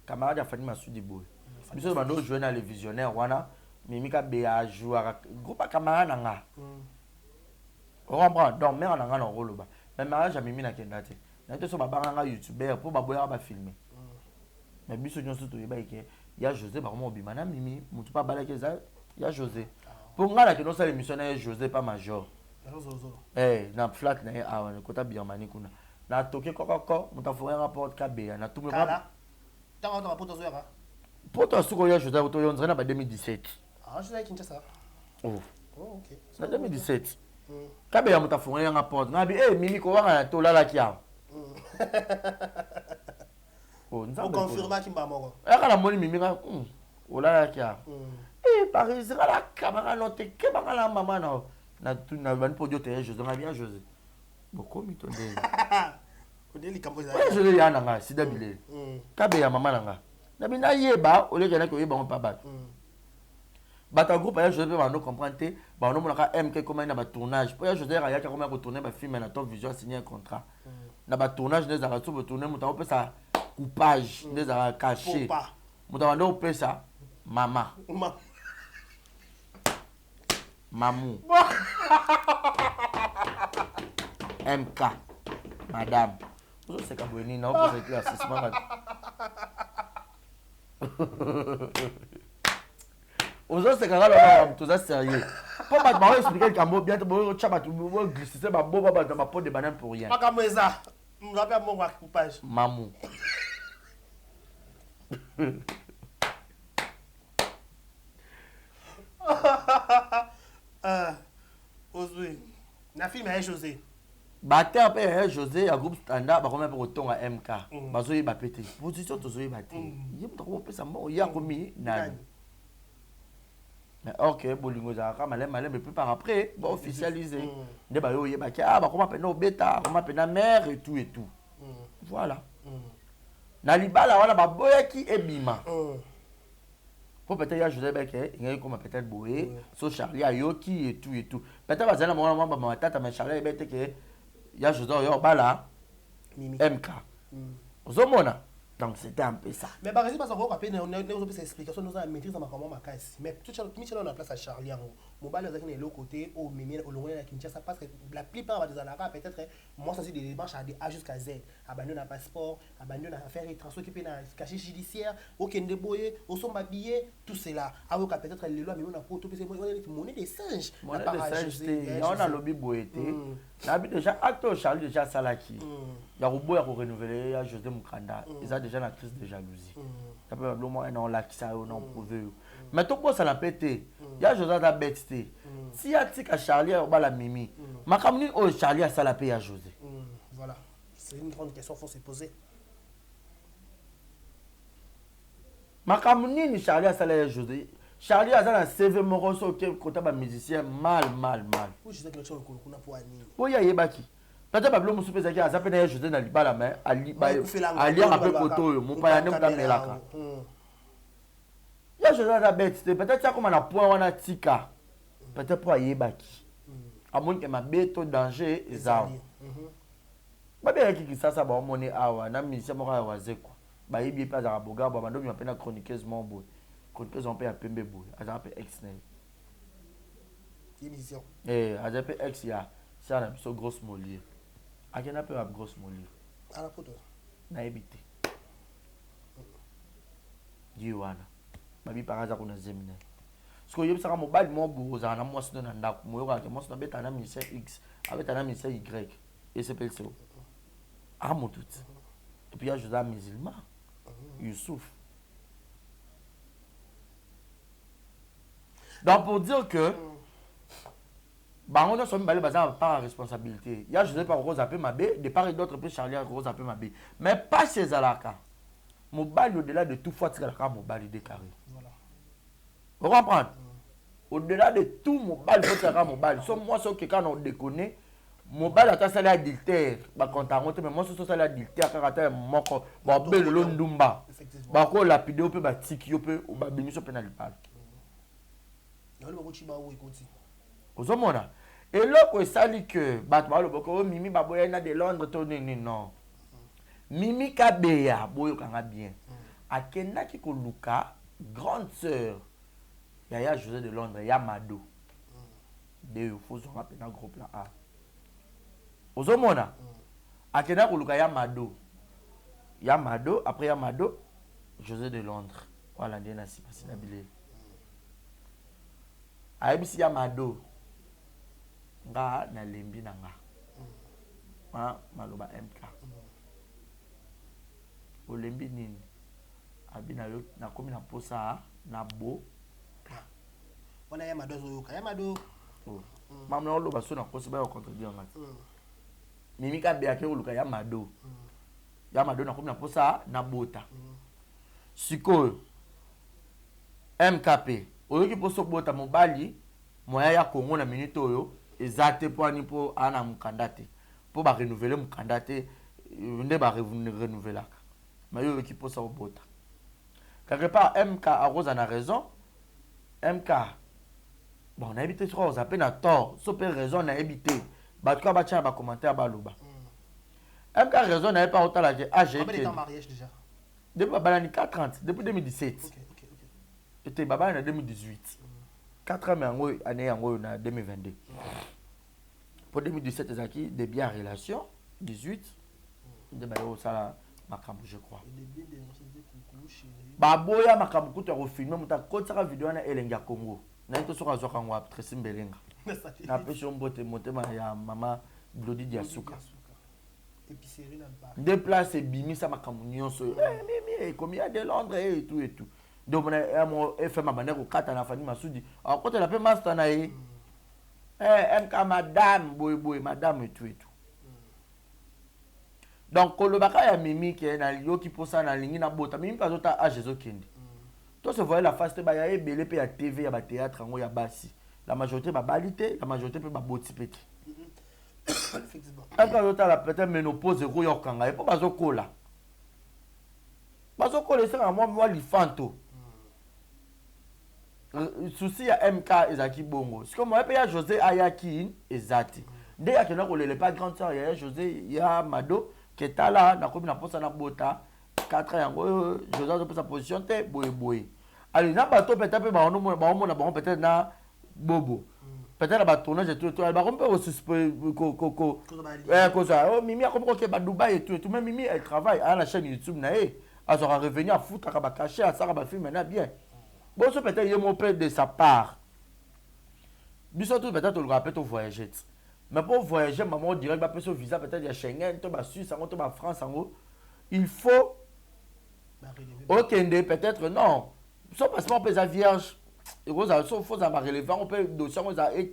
Camarade a fallu m'assurer du boy. Biso bando jouer dans les visionnaires wana Mimi Kabea jouer groupe camarade nanga. On comprend donc mère nanga na rôle ba. Mais mariage à Mimi na kendate. Na te so ba banga youtubeur pour ba boya ba filmer. Mais biso nyonso to yeba ke ya José ba mo bimana Mimi mutu pa balake za ya José. Pour ngala ke no sa émission na José pas major. Eh na flat na a na kota biamani kuna. Na toke kokoko mutafo un rapport Kabea na tout me ba. Tant on va pour toi pour toi, ce que je suis en 2017. Ah, je suis à Kinshasa. Oh, ok. C'est 2017. Quand il y a un fourré en rapport, Mimi, comment on a tout là qui a. On confirme qu'il m'a mort. Et quand la monnaie Mimi, oh là qui a. Et par exemple, la caméra noté que la maman n'a tout n'a pas pour dire José, on a bien José. Beaucoup m'étonne. On dit les caméras. Je l'ai à Nanga, c'est d'habiller. Quand il y a maman Nanga. Nabina yeba au lieu que na yeba on pas battre. Bata groupe ya José ba no comprendre te ba no monaka MK comment na ba tournage. Pour ya José ya ka comment ko tourner ba film na Top Vision signer un contrat. Na ba tournage des ara so tourner muta on peut ça coupage des ara caché. Muta ba no peut ça mama. Mamou. MK madame. Vous c'est ka boni na on peut écrire assistant. Aux autres, c'est quand même tout ça sérieux. Pour m'avoir expliqué que moi bientôt moi chaba tu moi glisser ma boba dans ma peau de banane pour rien. Pas comme ça. On rappelle mon coupage. Mamou. Ozui. Na film est José. Baté après José à groupe standard ba comment pour ton à MK. Bazoyi ba pété. Position tozoyi baté. Yé mutako pesa mo ya komi nani. Mais ok, bolingo za ka malem mais plus par après ba officialiser. Nde ba yo yeba ki ah ba comment pena beta, comment pena mère et tout. Voilà. Na libala wana ba boya ki ebima. Pour peut-être, il y a José Becké, il y a comme peut-être Boé, so Charlie Ayoki et tout et tout. Peut-être, parce que là, moi, tata, mais Charlie Becké, il y a José Bala, MK. Zomona. Donc, c'était un peu ça. Mais par exemple, on a cette explication, nous avons maîtrise dans ma commande, mais tout ça, on a place à Charlie. Mon bal est de l'autre côté, au Mimi, au loin, à Kinshasa, parce que la plupart des Anara, peut-être, moi, ça c'est des démarches à A jusqu'à Z. Abandonner un passeport, abandonner un affaire, transfert qui peut être caché judiciaire, au Kende Boye, au son habillé, tout cela. Alors que peut-être les lois, mais on a pour tout, c'est monnaie des singes. Monnaie des singes, on a lobby boété. Déjà, acteur Charlie, déjà, Salaki. Il y a Robo à renouveler, il y a José Mukanda. Ils ont déjà la crise de jalousie. Ça peut avoir un an là qui ça, on a prouvé. Mais tout le monde, ça l'a pété. Il y a José à bêtité. Si il y a un Charlie, il y a la Mimi. Ma camine, oh, Charlie a ça la paye à José. Voilà. C'est une grande question qu'il faut se poser. Ma camine, Charlie a ça la José. Charlie a ça la CV Moroso, qui est côté musicien, mal. Oui, je sais que le chien est pour Annie. Oui, il y a Yebaki. Peut-être que je suis dit que ça peut être José dans le bas la main, à lire un peu photo, mon père n'a pas de la. Il y a José dans la bête, peut-être que comme on a point, on a tika. Peut-être pour Yebaki. À moins que ma bête au danger et ça. Bah bien qui ça va monnaie awa, na musicien mora waze quoi. Bah il bien pas à boga, bah mando mi appelle chroniqueuse mon boy. Chroniqueuse on peut appeler boy, à appelle ex né. Émission. À appelle ex ya, ça na so grosse molière. À quel appelle la grosse molière? À la photo. Na habité. Diwana. Babi par hasard on a zemine. Parce que yebisa ka mobile mo boza na mo sino na ndako, mo yoka ke mo sino beta na musicien X, avec un musicien Y. Et c'est pas ça. Ah, mon tout. Et puis il y a José musulman, Youssouf. Donc pour dire que, bah, on a son balai par la responsabilité. Il y a José par Rose appelé Mabé, de part et d'autre, puis Charlie Rose appelé Mabé. Mais pas chez Zalaka. Mon bal au-delà de tout fois, c'est mon bal déclaré. Voilà. Vous comprenez? Au-delà de tout, mon bal, c'est mon bal. Sauf moi, ceux qui quand on déconne, mon bal a salé adultère, bah quand on mais moi c'est salé adultère car attends mon corps, bah belle l'ondumba, bah quoi la vidéo peut bah tiki peut ou bah béni sur pénal pas. Aux hommes là, et là quoi ça dit que bah tu vois le beaucoup Mimi bah boya na de Londres tourner non, Mimi Kabeya boyo kanga bien, à Kenya qui koluka grande sœur, Yaya José de Londres, Yamado, de faut se rappeler dans groupe là A. Ozomona akena kuluka Yamado après Yamado José de Londres voilà ndiye na sipa sinabile ayebisi Yamado nga na lembi na nga maloba MK olembi nini abina yo na komi na posa na bo wana Yamado zoyoka Yamado mamna oloba so na kosi ba yo contredire ngati Mimi Kabeya ke uluka Yamado na komi na posa na bota sikoyo MKP oyoki poso bota mobali moya ya Congo na minute oyo ezate poani po ana mukanda te po ba renouveler mukanda te nde ba renouvelaka mais oyoki posa bota quelque part MK a Rosa na raison MK bon on a habité sur Rosa peine à tort so pe raison na habité bah tu vas ba commentaire ba loba MK raison n'a pas autant la âge en mariage déjà depuis Babalani 4 depuis 2017 OK était Babalani en 2018 4 ans mais en année en 2022 pour 2017 ezaki des bien relation 18 de bayo sala makambo je crois baboya makambo kutu ya filmer muta kotaka vidéo na elenga Congo na to soka zoka ngwa Tracy Mbelenga na pesho mbote motema ya mama Glody Diasuka épicerie là bas déplacer bimi sa makambo nyonso mimi comme il y a de Londres et tout donc on a fait ma manière au kata na fani masudi alors quand elle a fait master na MK madame boy madame et tout donc kolobaka ya mimi ke na yoki posa na lingi na bota mimi pas autant à Jésus kende toi se voyait la face te ba ya ebele pe ya TV ya ba théâtre ngo ya basi la majorité ba balité la majorité pe ba boti peti effectivement après autant la peut-être ménopause ro yokanga et pas bazokola c'est moi lifanto souci ya MK ezaki bongo. C'est comme moi pe ya José Ayakin ezati. Nde ya kena ko lele pas grande sœur ya José ya Mado ketala na komi na posa na bota 4 ans yango José a sa position te boy. Alors na bato peut-être ba on peut-être na bobo. Peut-être ba tournage tout ba on peut suspect Mimi a comme que ba Dubaï et tout même Mimi elle travaille à la chaîne YouTube na elle sera revenu à foutre à ba cacher à ça ba film maintenant bien. Bon, ça peut-être il mon père de sa part. Biso tout peut-être le rappelle au voyager. Mais pour voyager maman direct ba peut visa peut-être il y a Schengen, to ba Suisse, to ba France en gros. Il faut OK, peut-être non. Son passeport peut être vierge. Et vous avez faut ça relevant on peut dossier on a et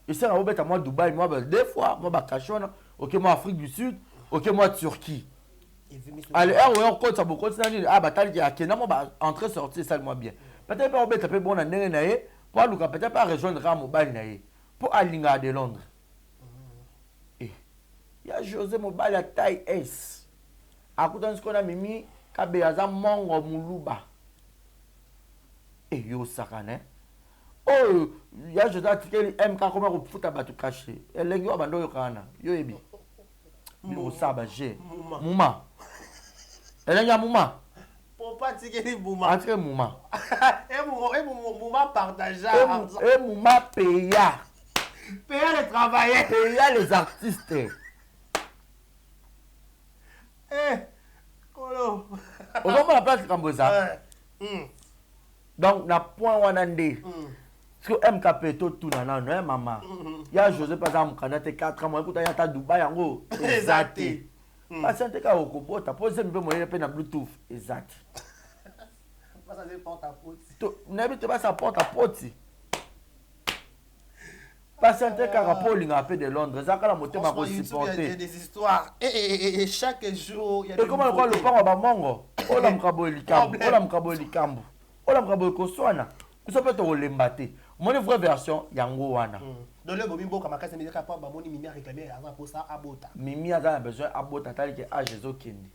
et ça on à moi Dubaï moi des fois moi ba cachona OK moi Afrique du Sud OK moi Turquie. Allez on compte ça beaucoup continue batal qui a Kenya moi ba entrer sortir ça moi bien. Peut-être pas on peut bon na ndenge na ye pour Luka peut-être pas rejoindre à mobile na ye pour alinga de Londres. Et il y a José Mobile à taille S. À côté de ce qu'on a mimi kabeaza mongo muluba. Et yo sakane. Oh, il y a José Atikeli MK comment on fout à batu caché. Et les gars bando yo kana. Yo ebi. Yo saba G. Mouma. Et les gars mouma. Pour pas Tikeli mouma. Entre mouma. Et mouma partageant. Et mouma paya. Paya les travailleurs. Paya les artistes. Kolo. On va la place comme ça. Donc na point wanande. Parce que MKP tout na non maman. Ya José par exemple canate 4 ans écoute ya ta Dubaï yango. Exact. Patiente ka okopota pose mbe moyen pe na Bluetooth. Exact. Pas ça porte à porte. To n'habite pas ça porte à porte. Patiente ka rapport linga pe de Londres, ça la moto ma ko supporter. Il y a des histoires et chaque jour il y a des. Et comment le parle ba mongo? Ola mkabo likambo, ola mkabo likambo. Ola mkabo ko swana. Vous peut te lembate. Mon vraie version yango wana. Dans le bobi boka makasi me ka pa ba moni Mimi a réclamé avant pour ça abota. Mimi a besoin abota tali que âge zo kende.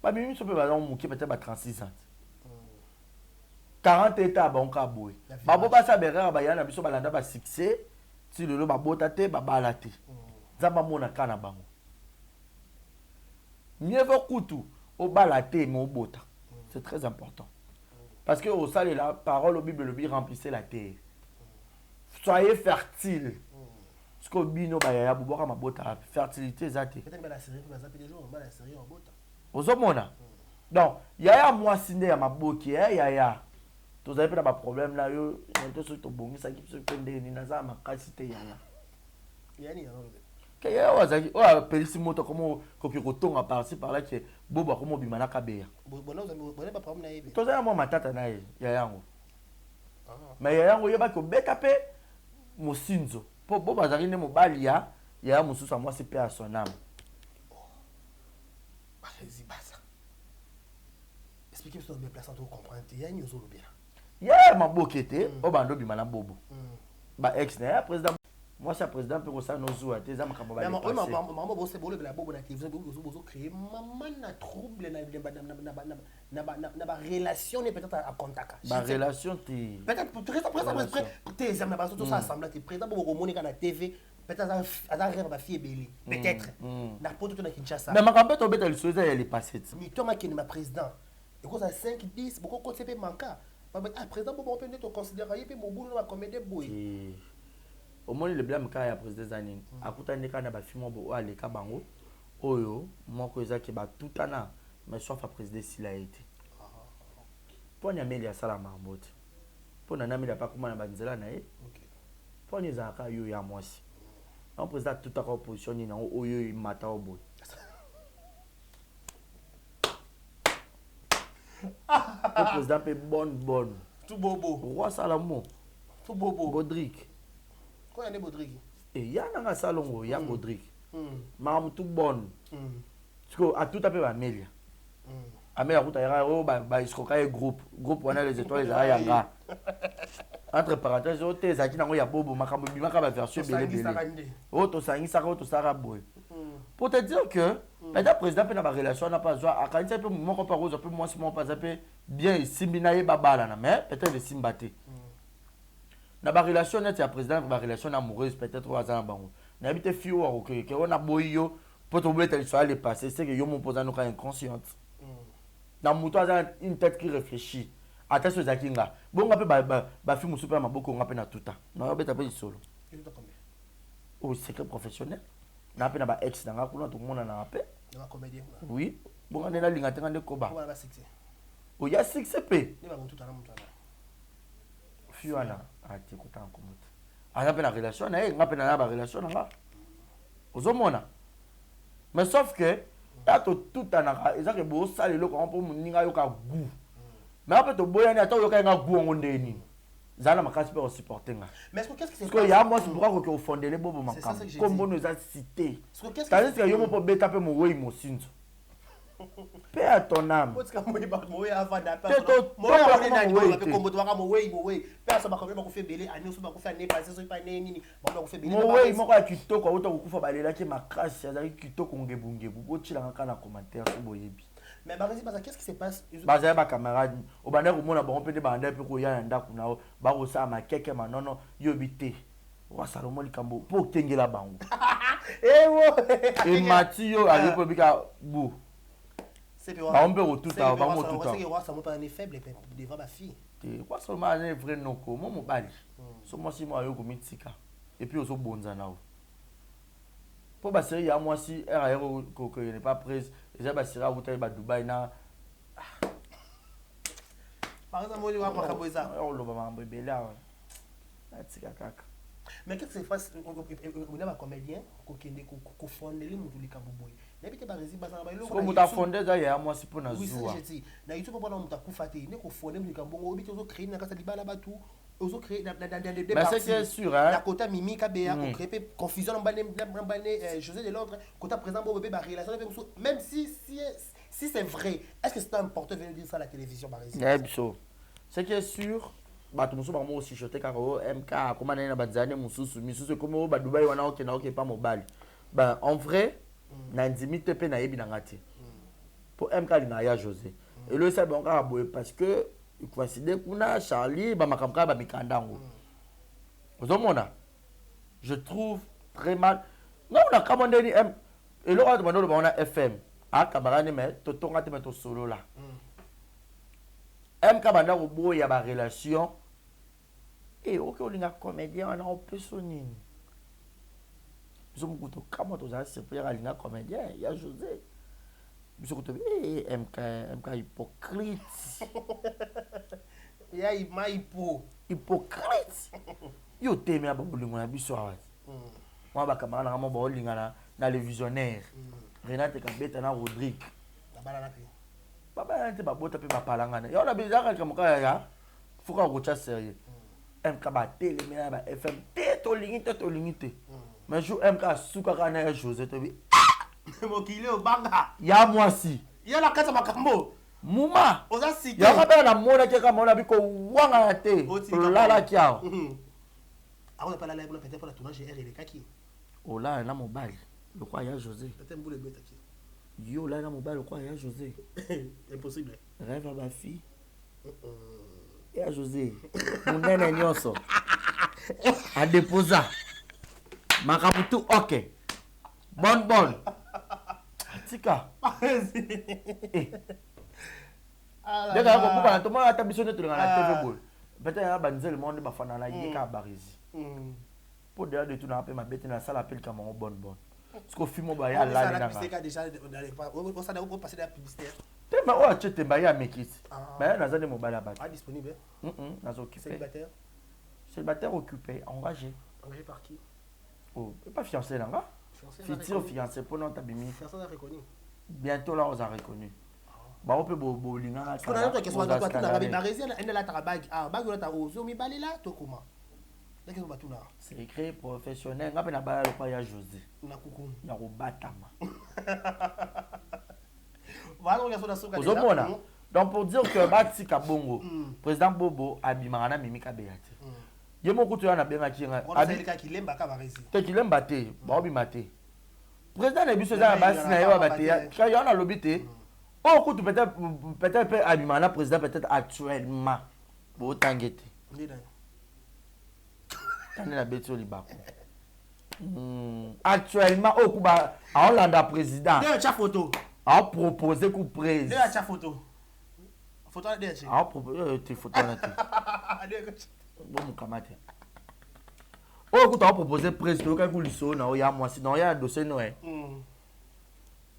Ba Mimi so peut ba on muki peut-être ba 36 ans. 40 états ba on ka boy. Ba bo ba sa berera ba yana biso ba landa ba succès. Si le ba bota te ba balate. Zamba mona kana bango. Mieux vaut kutu au balate mais au bota. C'est très important. Parce que au salle la parole au Bible le bi remplissez la terre. Soyez fertile. Ce que bino ba ya boboka mabota fertilité zate. Peut-être la série va zapper des jours, on va la série en bota. Ozomona. Donc, yaya moi sinde ya maboki yaya. Tous avez pas de problème là yo, on te to bongi ça qui se pende ni naza makasite yana. Yani ya no. Que ya wazaki o pelisi moto comme koki kotonga par-ci par-là que bobo comme bimana kabeya. Bona vous pas problème na yebe. Tous avez moi matata na ye yayango. Mais yayango yeba ko beta pe mosinzo. Po bobo azali ne mobali ya yaya mususu moi c'est paix à son âme. Vas-y basa. Expliquez-moi bien place pour comprendre. Yani ozolo bien. Yeah, ma bokete, o bando bimana bobo. Ba ex na président. Moi c'est président pour ça nos zoua, tes am kabo ba. Maman bosse bolo la bobo na télévision bozo créer maman na trouble na ba relation ne peut-être à contact. Ba relation ti. Peut-être pour tes amis na ba tout ça ensemble tes président bobo monika na TV. Peut-être à rêve ma fille belé. Peut-être. Na poto to na Kinshasa. Mais ma campagne to beta le soza elle est passée. Mais toi ma qui ma président. Et quand ça 5 10 beaucoup quand c'est pas manquer. Ah, président, on peut te considérer que mon boulot va commettre des boy. Au moins, le blâme quand il y a président Zanin. À côté de quand il y a film au aller Kabango, Oyo, moi que ça qui bat tout an, mais sauf à président s'il a été. Pour n'y amener à Salama en botte. Pour n'y amener pas comment on va dire là, pour n'y avoir eu ya moi aussi. Un président tout à opposition, il y a Oyo il mata au bout. Le président est bonne. Tout bobo. Roi Salamo. Tout bobo. Godric. Quand il y a Godric. Et il y a un salon, il y a Godric. Maman tout bonne. Parce que à tout à peu Amélia. Amélia, il y a un groupe. Groupe, on a les étoiles, il y a un entre parenthèses, il y a Bobo, il y a une version belé. Pour te dire que le président n'a pas de relation, n'a pas besoin. À quand il y a un peu moins, moi, pas bien isimbi na ye babala na mais peut-être esimba te na ba relation net ya président ba relation amoureuse peut-être oza na bango na bité fille o que on a boyo pour to beta l'histoire le passé c'est que yo mon posant no ka inconsciente na muto aza une tête qui réfléchit attention za kinga bonga pe ba fille musupe na maboko nga pe na tuta na beta pe solo au secret professionnel na pe na ba ex na nga kuna to mona na pe na comédien oui bonga na linga tenga de koba on va succès o ya succès pe ni ba mututa na mututa fiwana ati kota nkomote anga pe na relation na ye nga pe na ba relation nga ozomona mais sauf que tato tout anaka ezake bo sale loko on moninga yoka goût mais après to boyani ata yoka nga goût ngo ndeni zala makasi pe supporter nga mais qu'est-ce qui se passe parce que ya moi c'est pourquoi que fonder les bobo makam comme bon nous a cité c'est-à-dire que yo mo po beta pe mo wei mo sinzo paix à ton âme. Mais qu'est-ce qui se passe? Bazaya ba camarade au banda ko mona ba pende banda pe ko ya ndako na ba ko sa ma keke manono yobité wa Salomon likambo po tengela bango eh wo e Mathieu ali po bika bu c'est ba on peut retuta ba mo tuta c'est que roi Salomon pas un faible devant ma fille te quoi seulement un vrai noko mo bali so mo si mo ayo ko mitika et puis ozo bonza nao pour ba série ya moi si RAR ko n'est pas prise déjà ba série à ba Dubaï na par exemple moi wa kwa boza on lo ba mambo bela atika kaka mais qu'est-ce qui se passe on a un comédien qui fonde les mutu likambo boy n'habite ba rési ba ba lo ko muta fonde za ya moi si pour na zuwa zuwa oui c'est na YouTube pour muta kufate ne ko fonde likambo obi to créer na kasa libala batu ozo créer dans des mais c'est sûr hein la kota mimi kabea ko créer confusion dans bane José de Londres kota présent bo bébé ba relation avec même si c'est vrai est-ce que c'est important de venir dire ça à la télévision par exemple c'est qui est sûr bato musu ba mo aussi choté ka ko MK comment na banzane mususu comme ba Dubaï wana ok na ok pas mobile ben en vrai na intimité pe na yebi na ngati pour MK na ya José et le ça bon ka boye parce que il coïncide kuna Charlie ba makamka ba mikandango ozomona je trouve très mal non on a commandé ni M et le roi demandé on a FM a kabarani mais to tonga te meto solo là MK banda ko boya ba relation et ok on a comédien on a un peu sonine biso mukuto kama to za surprise alinga comédien ya José biso ko to MK hypocrite ya hypocrite yo teme aba bulingo na biso awati moi ba camarade na mo ba olinga na le visionnaire Renate Kabeta na Rodrigue na bala na pe baba nte ba bota pe ba palangana yo na bizaka kamuka ya fuka ko cha sérieux MK ba télé mais ba FM to lingite mais jou MK suka kana José to bi mo kile o banga ya mwasi ya la kata makambo muma oza cité ya ka na mona ke ka mona biko wanga te lala kiao on pas la live peut-être pour la tournage R et kaki ola na mobile le quoi ya José peut-être boule beta ki yo la na mobile le quoi ya José impossible rêve à ma fille ya José munene nyonso a déposa makabutu ok bon tika Deka ko buka na toma ata biso neto na TV bol peut-être ya banzel monde ba fana na yeka barizi pour de tout na pe ma bête na sala appel comme bon parce que film ba ya la na nga déjà on ça doit passer de la publicité tema o achete ba ya mekit ba na zane mobile ba disponible nazo occupé célibataire occupé engagé par qui oh pas fiancé là nga futur fiancé pour notre bimi fiancé reconnu bientôt là on a reconnu ba on peut bolinga na on a une question toi tu na ba rési na la ta bag bag là ta ozo mi balé là to comment qu'est-ce que va tout là c'est écrit professionnel nga pe na ba le quoi ya José na kuku ya ko batama voilà on a sur la ozomona donc pour dire que batika bongo président Bobo abimanga na Mimi Kabeyate ye moko to yana benga kinga abika kilemba ka ba rési te kilemba te ba obima te président na biso za basi na yo ba te ka yo na lobité Oh, écoute, peut-être Abimana président, peut-être actuellement. Bon, t'inquiète. T'en es la bête sur les bacons. Actuellement, au Cuba, à Hollande président. Deux cha photo. A proposé qu'on presse. Deux cha photo. Photo à deux. A proposé tes photos là. Bon, mon camarade. Oh, écoute, a proposé presse. Tu as qu'à coulisser, non, il y a moi, sinon il y a un dossier noir.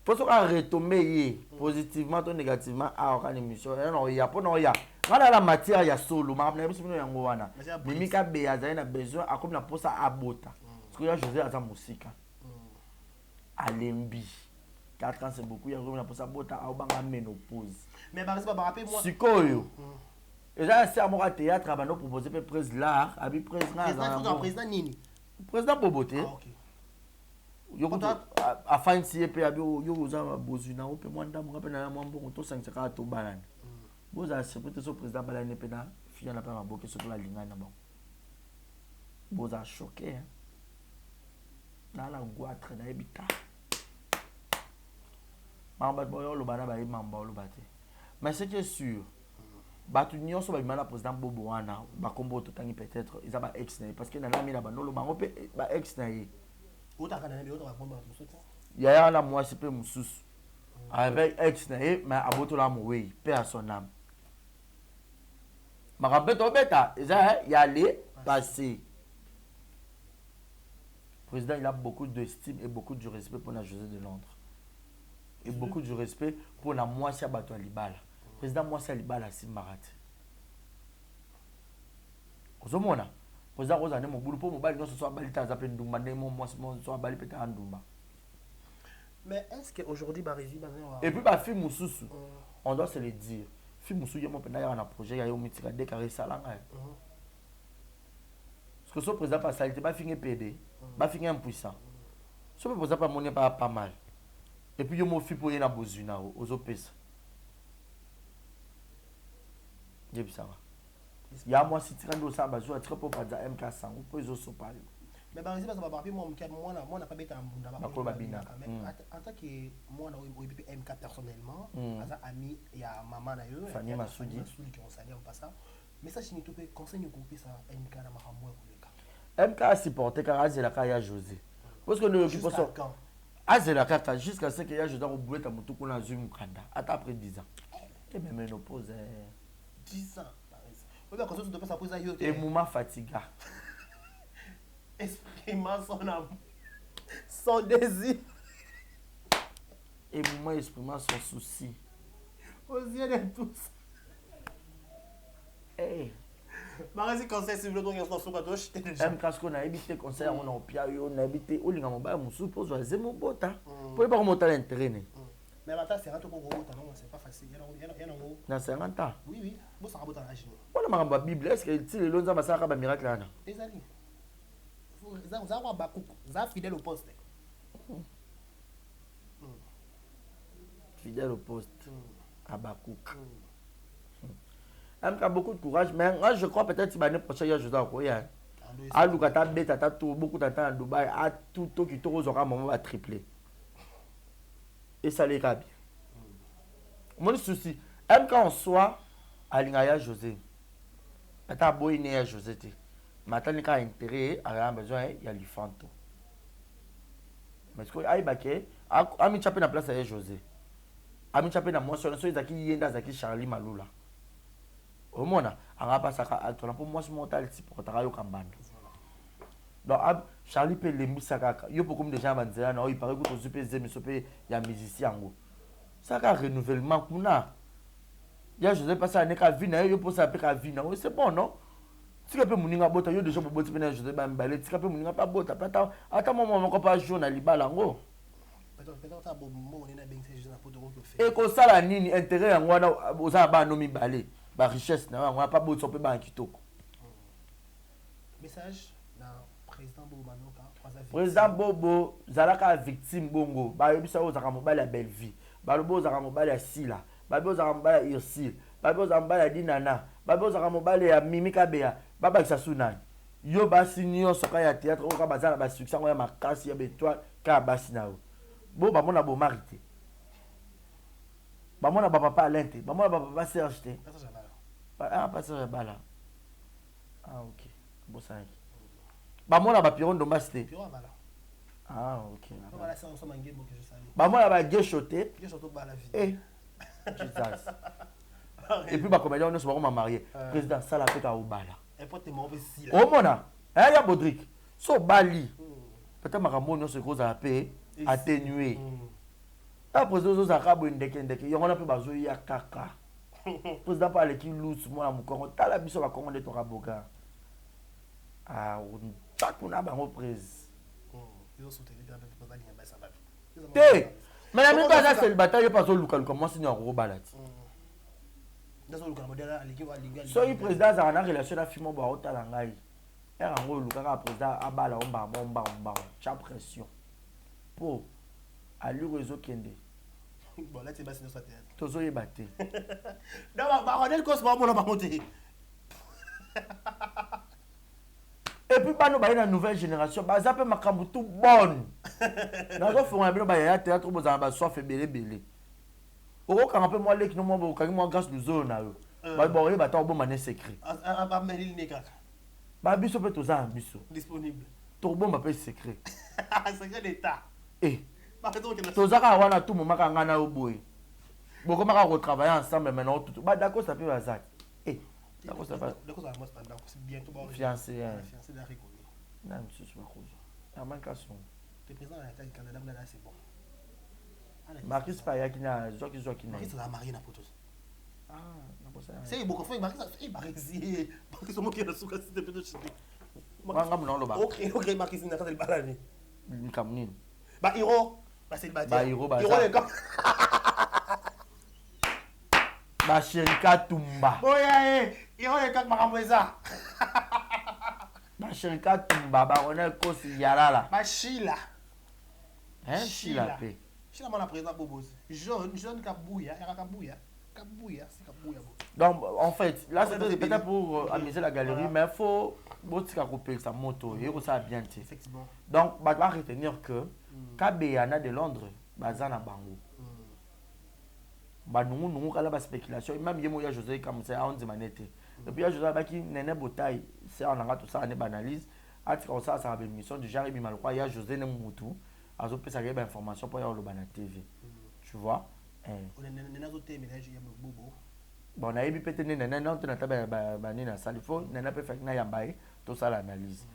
Faut se retomber positivement ou négativement à une émission. Non, il y a pas non il y a. Quand la matière il y a solo, mais après si nous y a ngwana. Mimika beaza na besoin à comme na posa abota. Parce que y a José à sa musique. Alembi. 4 ans c'est beaucoup, il y a comme na posa abota à obanga ménopause. Mais par exemple, rappelez moi. Sikoyo. Et là c'est à mon théâtre à nous proposer prise là, abi président. Président Nini. Président Boboté. Ah OK. Afin si pe abi yo uza bozuna ope mwanda mwa pe na mwambo to sangaka to balana boza se peut so président balana pe na fia na pa maboke so la lingana na bon boza choqué na la goitre na ebita mamba boyo lo bana ba mamba lo bate mais c'est que sûr batu nyonso ba bimana président Bobo wana ba kombo to tangi peut-être ils aba ex na parce que na la mi na banolo bango pe ba ex na ye. Il y a un mois, c'est peu moussous. Avec ex, mais à bout la mouille, paix à son âme. Ma rappelle au bêta, il y a les passés. Le président, il a beaucoup d'estime et beaucoup de respect pour la José de Londres. Et beaucoup de respect pour la moitié à Bato Alibala. Le président, moitié Alibala, c'est Marat. Vous avez président Rosa ne mobile pour mobile non ce soit balita za pen ndumba ne mo soit bali peta ndumba. Mais est-ce que aujourd'hui Barési et puis ba film mususu on doit se le dire film mususu yemo pena ya na projet ya yo mitika décarrer salanga. Parce que ce président pas salité ba finir PD ba finir impuissant. Ce président pas monnaie pas mal. Et puis yo mo fi pour y na bozuna aux opesa. Depuis ça va. Il y a moi si tu as ça bazo tu peux pas dire MK100 ou peut zo sopal. Mais par exemple ça va rappeler moi moi n'a pas bête en bunda mais en tant que moi na MK personnellement as ami il y a maman na yo Fanny Masoudi qui on s'allie en passant mais ça c'est tout conseil nous couper ça MK na makambo ya MK supporter car azela ka ya José parce que le qui pense azela ka jusqu'à ce que ya José oboueta mutuku na zui mukanda ata après 10 ans et même ménopause 10 ans. Et Mouma fatiga. Exprimant son âme, son désir. Et Mouma exprimant son souci. Aux yeux de tous. Eh. Marasi conseil si vous voulez qu'on soit pas touche. Même quand on a évité conseil on a pia on a évité au linga mobile musu pour zoazer mon bota. Pour pas monter l'intérêt. Mais maintenant, c'est un peu gros, c'est pas facile. Dans 50 ans. Oui, bon, ça va l'âge. On a ma Bible, est-ce que si les lois ça va un miracle là? Des amis. Vous avez fidèle au poste. Fidèle au poste. À Bakouk. Il a beaucoup de courage, mais moi je crois peut-être que l'année prochaine, je dois croire. À Lukata, Beta, beaucoup de temps à Dubaï, à tout qui t'ose aura un moment à tripler. Et ça les bien. Mon souci, même quand on soit à l'ingaya José, à boy né à José, maintenant il a intérêt à besoin il y a l'Ifanto. Mais ce que aïe baké, a mis chapé na place à José. A mis chapé na moi sur les zaki yenda zaki Charlie Malula. Au moins, on a pas ça à toi pour moi ce mental type pour ta rayo kambando. Donc Charlie peut les musaka yo pour comme déjà banzela non il paraît que tu peux zemi sopé ya musicien ngo ça ka renouvellement kuna ya je sais pas ça ne ka vie na yo pour ça pe ka vie na c'est bon non si ka pe muninga bota yo déjà boboti pena je sais ba mbale si ka pe muninga pa bota pata ata maman ko pa jour na libala ngo peut-être ta bomo on est bien c'est juste na poto ko fait et ko sala nini intérêt yango wana oza ba no mibale ba richesse na on pas bota pe ba kitoko message na président Bobo zalaka victime bongo ba yebisa ozaka mobali ya belle vie ba lobo ozaka mobali ya Sila ba lobo ozaka mobali ya Irsil ba lobo ozaka mobali ya Dinana ba lobo ozaka mobali ya Mimika Bea ba bakisa sunani yo basi nyonso ka ya théâtre oka bazala ba succès ya makasi ya betoile ka basi na yo bo ba mona bo marité Bamona papa Alain te. Bamona papa Serge te. Passage à Bala. Ah, passage à Bala. Ah, ok. Bon ça. Bamona ba Piron Dombas te. Piron à Bala. Ah, ok. Voilà, c'est ensemble un game que je salue. Bamona ba Gesho te. Gesho to Bala vie. Eh. Jesus. Et puis, comédien, on se marié. Président, ça la fait à Obala. Et puis, t'es mort aussi. Oh, mona. Il y a Baudric. So, Bali. Peut-être que Maramon se cause à la paix, atténué. Après, les Arabes, ils ont un peu besoin de caca. Président, par les qui louent, moi, mon corps, t'as la mission à commander ton raboga. Ah, on t'a qu'on a une reprise. Ils ont soutenu la bataille, ça va. Mais la même chose, c'est le bataille parce que Lucas commence à gros balade. Soki président azala na relation na fimo ba otala ngai. Era ngo Lucas ka président abala omba cha pression. Po ali rezo kende. Bon là c'est bas sinon ça tête. Tozo yebate. Non ba Ronel Kos ba mona ba monter. Et puis bano ba na nouvelle génération ba zape makambu tout bonne. Na zo fona bino ba ya théâtre bozana ba soif belé. Oko quand un peu moi leki no mo bo kaki mo grâce du zone na yo. Ba bo yeba ta bo mané secret. Ba melil ne kaka. Ba biso pe toza biso. Disponible. To bo ma pe secret. Secret d'état. Eh. Toza ka wana tout moment ka ngana yo boy. Boko maka retravailler ensemble maintenant tout. Ba d'accord ça peut bazak. Eh. D'accord ça va. D'accord ça moi pendant c'est bientôt ba fiancé. Fiancé d'Afrique. Non, monsieur je crois. La mancation. Le président de la Canada là c'est bon. Marquis Paya qui n'a Joki Marquis a marié na potos. Ah, na posa. C'est beaucoup fait Marquis a marié. Marquis sont moqués de souka c'était peut-être chez. Manga mona lo ba. OK Marquis n'a pas de balani. Kamnin. Ba Hiro, ba c'est le bâtiment. Ba Hiro ba. Hiro le gars. Ba Sherika Tumba. Boya Hiro le gars makamweza. Ba Sherika Tumba ba Ronel Kos Yalala. Ba Sheila. Hein, Sheila pe. Je suis la président Bobos. Jeune Kabouya, c'est Kabouya. Donc, en fait, là, c'est peut-être pour amuser la galerie, mais il faut couper sa moto. Et ça bien. Effectivement. Donc, on va retenir que Kabeyana de Londres, Bazana Bango. Nous avons la spéculation. Même Yemoya José, comme ça, on dit manette. Et puis, José Baki, Nene Botaï, c'est on a tout ça, on analyse. Ça a une mission du genre, il y a José Nemoutou. Azo peut savoir des informations pour y avoir le ban TV. Tu vois? On a autre ménage il y a bobo. Bon, on a eu peut-être nena on a tabé banina ça il faut nena peut faire na yambaye tout ça l'analyse.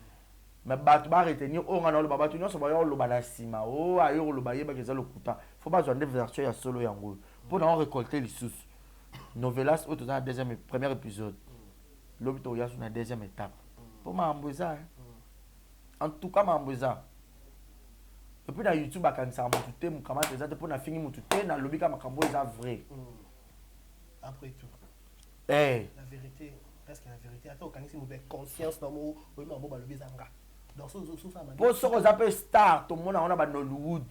Mais battu ba retenir on a le baba tout non so ba yo le ban sima oh ayo le baye ba keza le kuta. Faut pas joindre version ya solo yango. Pour en récolter les sous. Novelas au dans la deuxième premier épisode. L'obito ya sur la deuxième étape. Pour m'embouza. En tout cas m'embouza. Et puis dans YouTube, quand ça m'a tout mon comment ça pour na fini mon tout dans lobby comme makambo est vrai. Après tout. Eh. La vérité, presque la vérité. Attends, quand il me conscience dans mon mambo ba lobby zanga. Dans ce ça m'a. Pour ce qu'on appelle star, tout le monde on a ba Hollywood.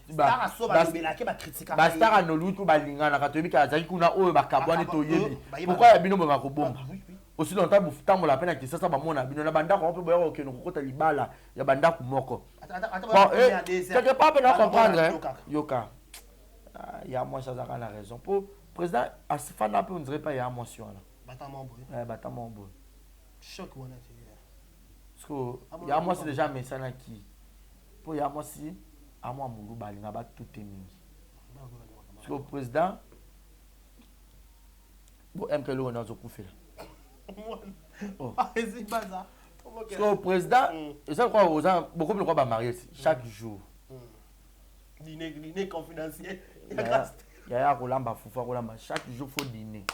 Star aso ba lobela ke ba critiquer. Ba star en Hollywood ko ba linga na katobi ka zaki kuna oyo ba kabwani to yebi. Pourquoi ya bino ba ko bomba? Aussi longtemps bufuta mo la peine que ça ba mona bino na banda ko peut boyo ke no kokota libala ya banda ku moko. Bon, quelque part, on peut comprendre. Yoka. Il y a moi, ça a la raison. Pour le président, à ce moment-là, on ne dirait pas qu'il y a émotion. Bâtiment beau. Choc, on a dit. Parce que, il y a moi, c'est déjà un message qui. Pour il y a moi, si, à moi, mon loup, il n'y a pas tout est mis. Parce que le président, bon, aime que l'eau, on a un coup fait. C'est pas ça. Parce que le président, et ça, quoi, beaucoup de gens vont marier chaque jour. Dîner confidentiel. Il y a Rolamba, Foufa, Rolamba. Chaque jour, il faut dîner.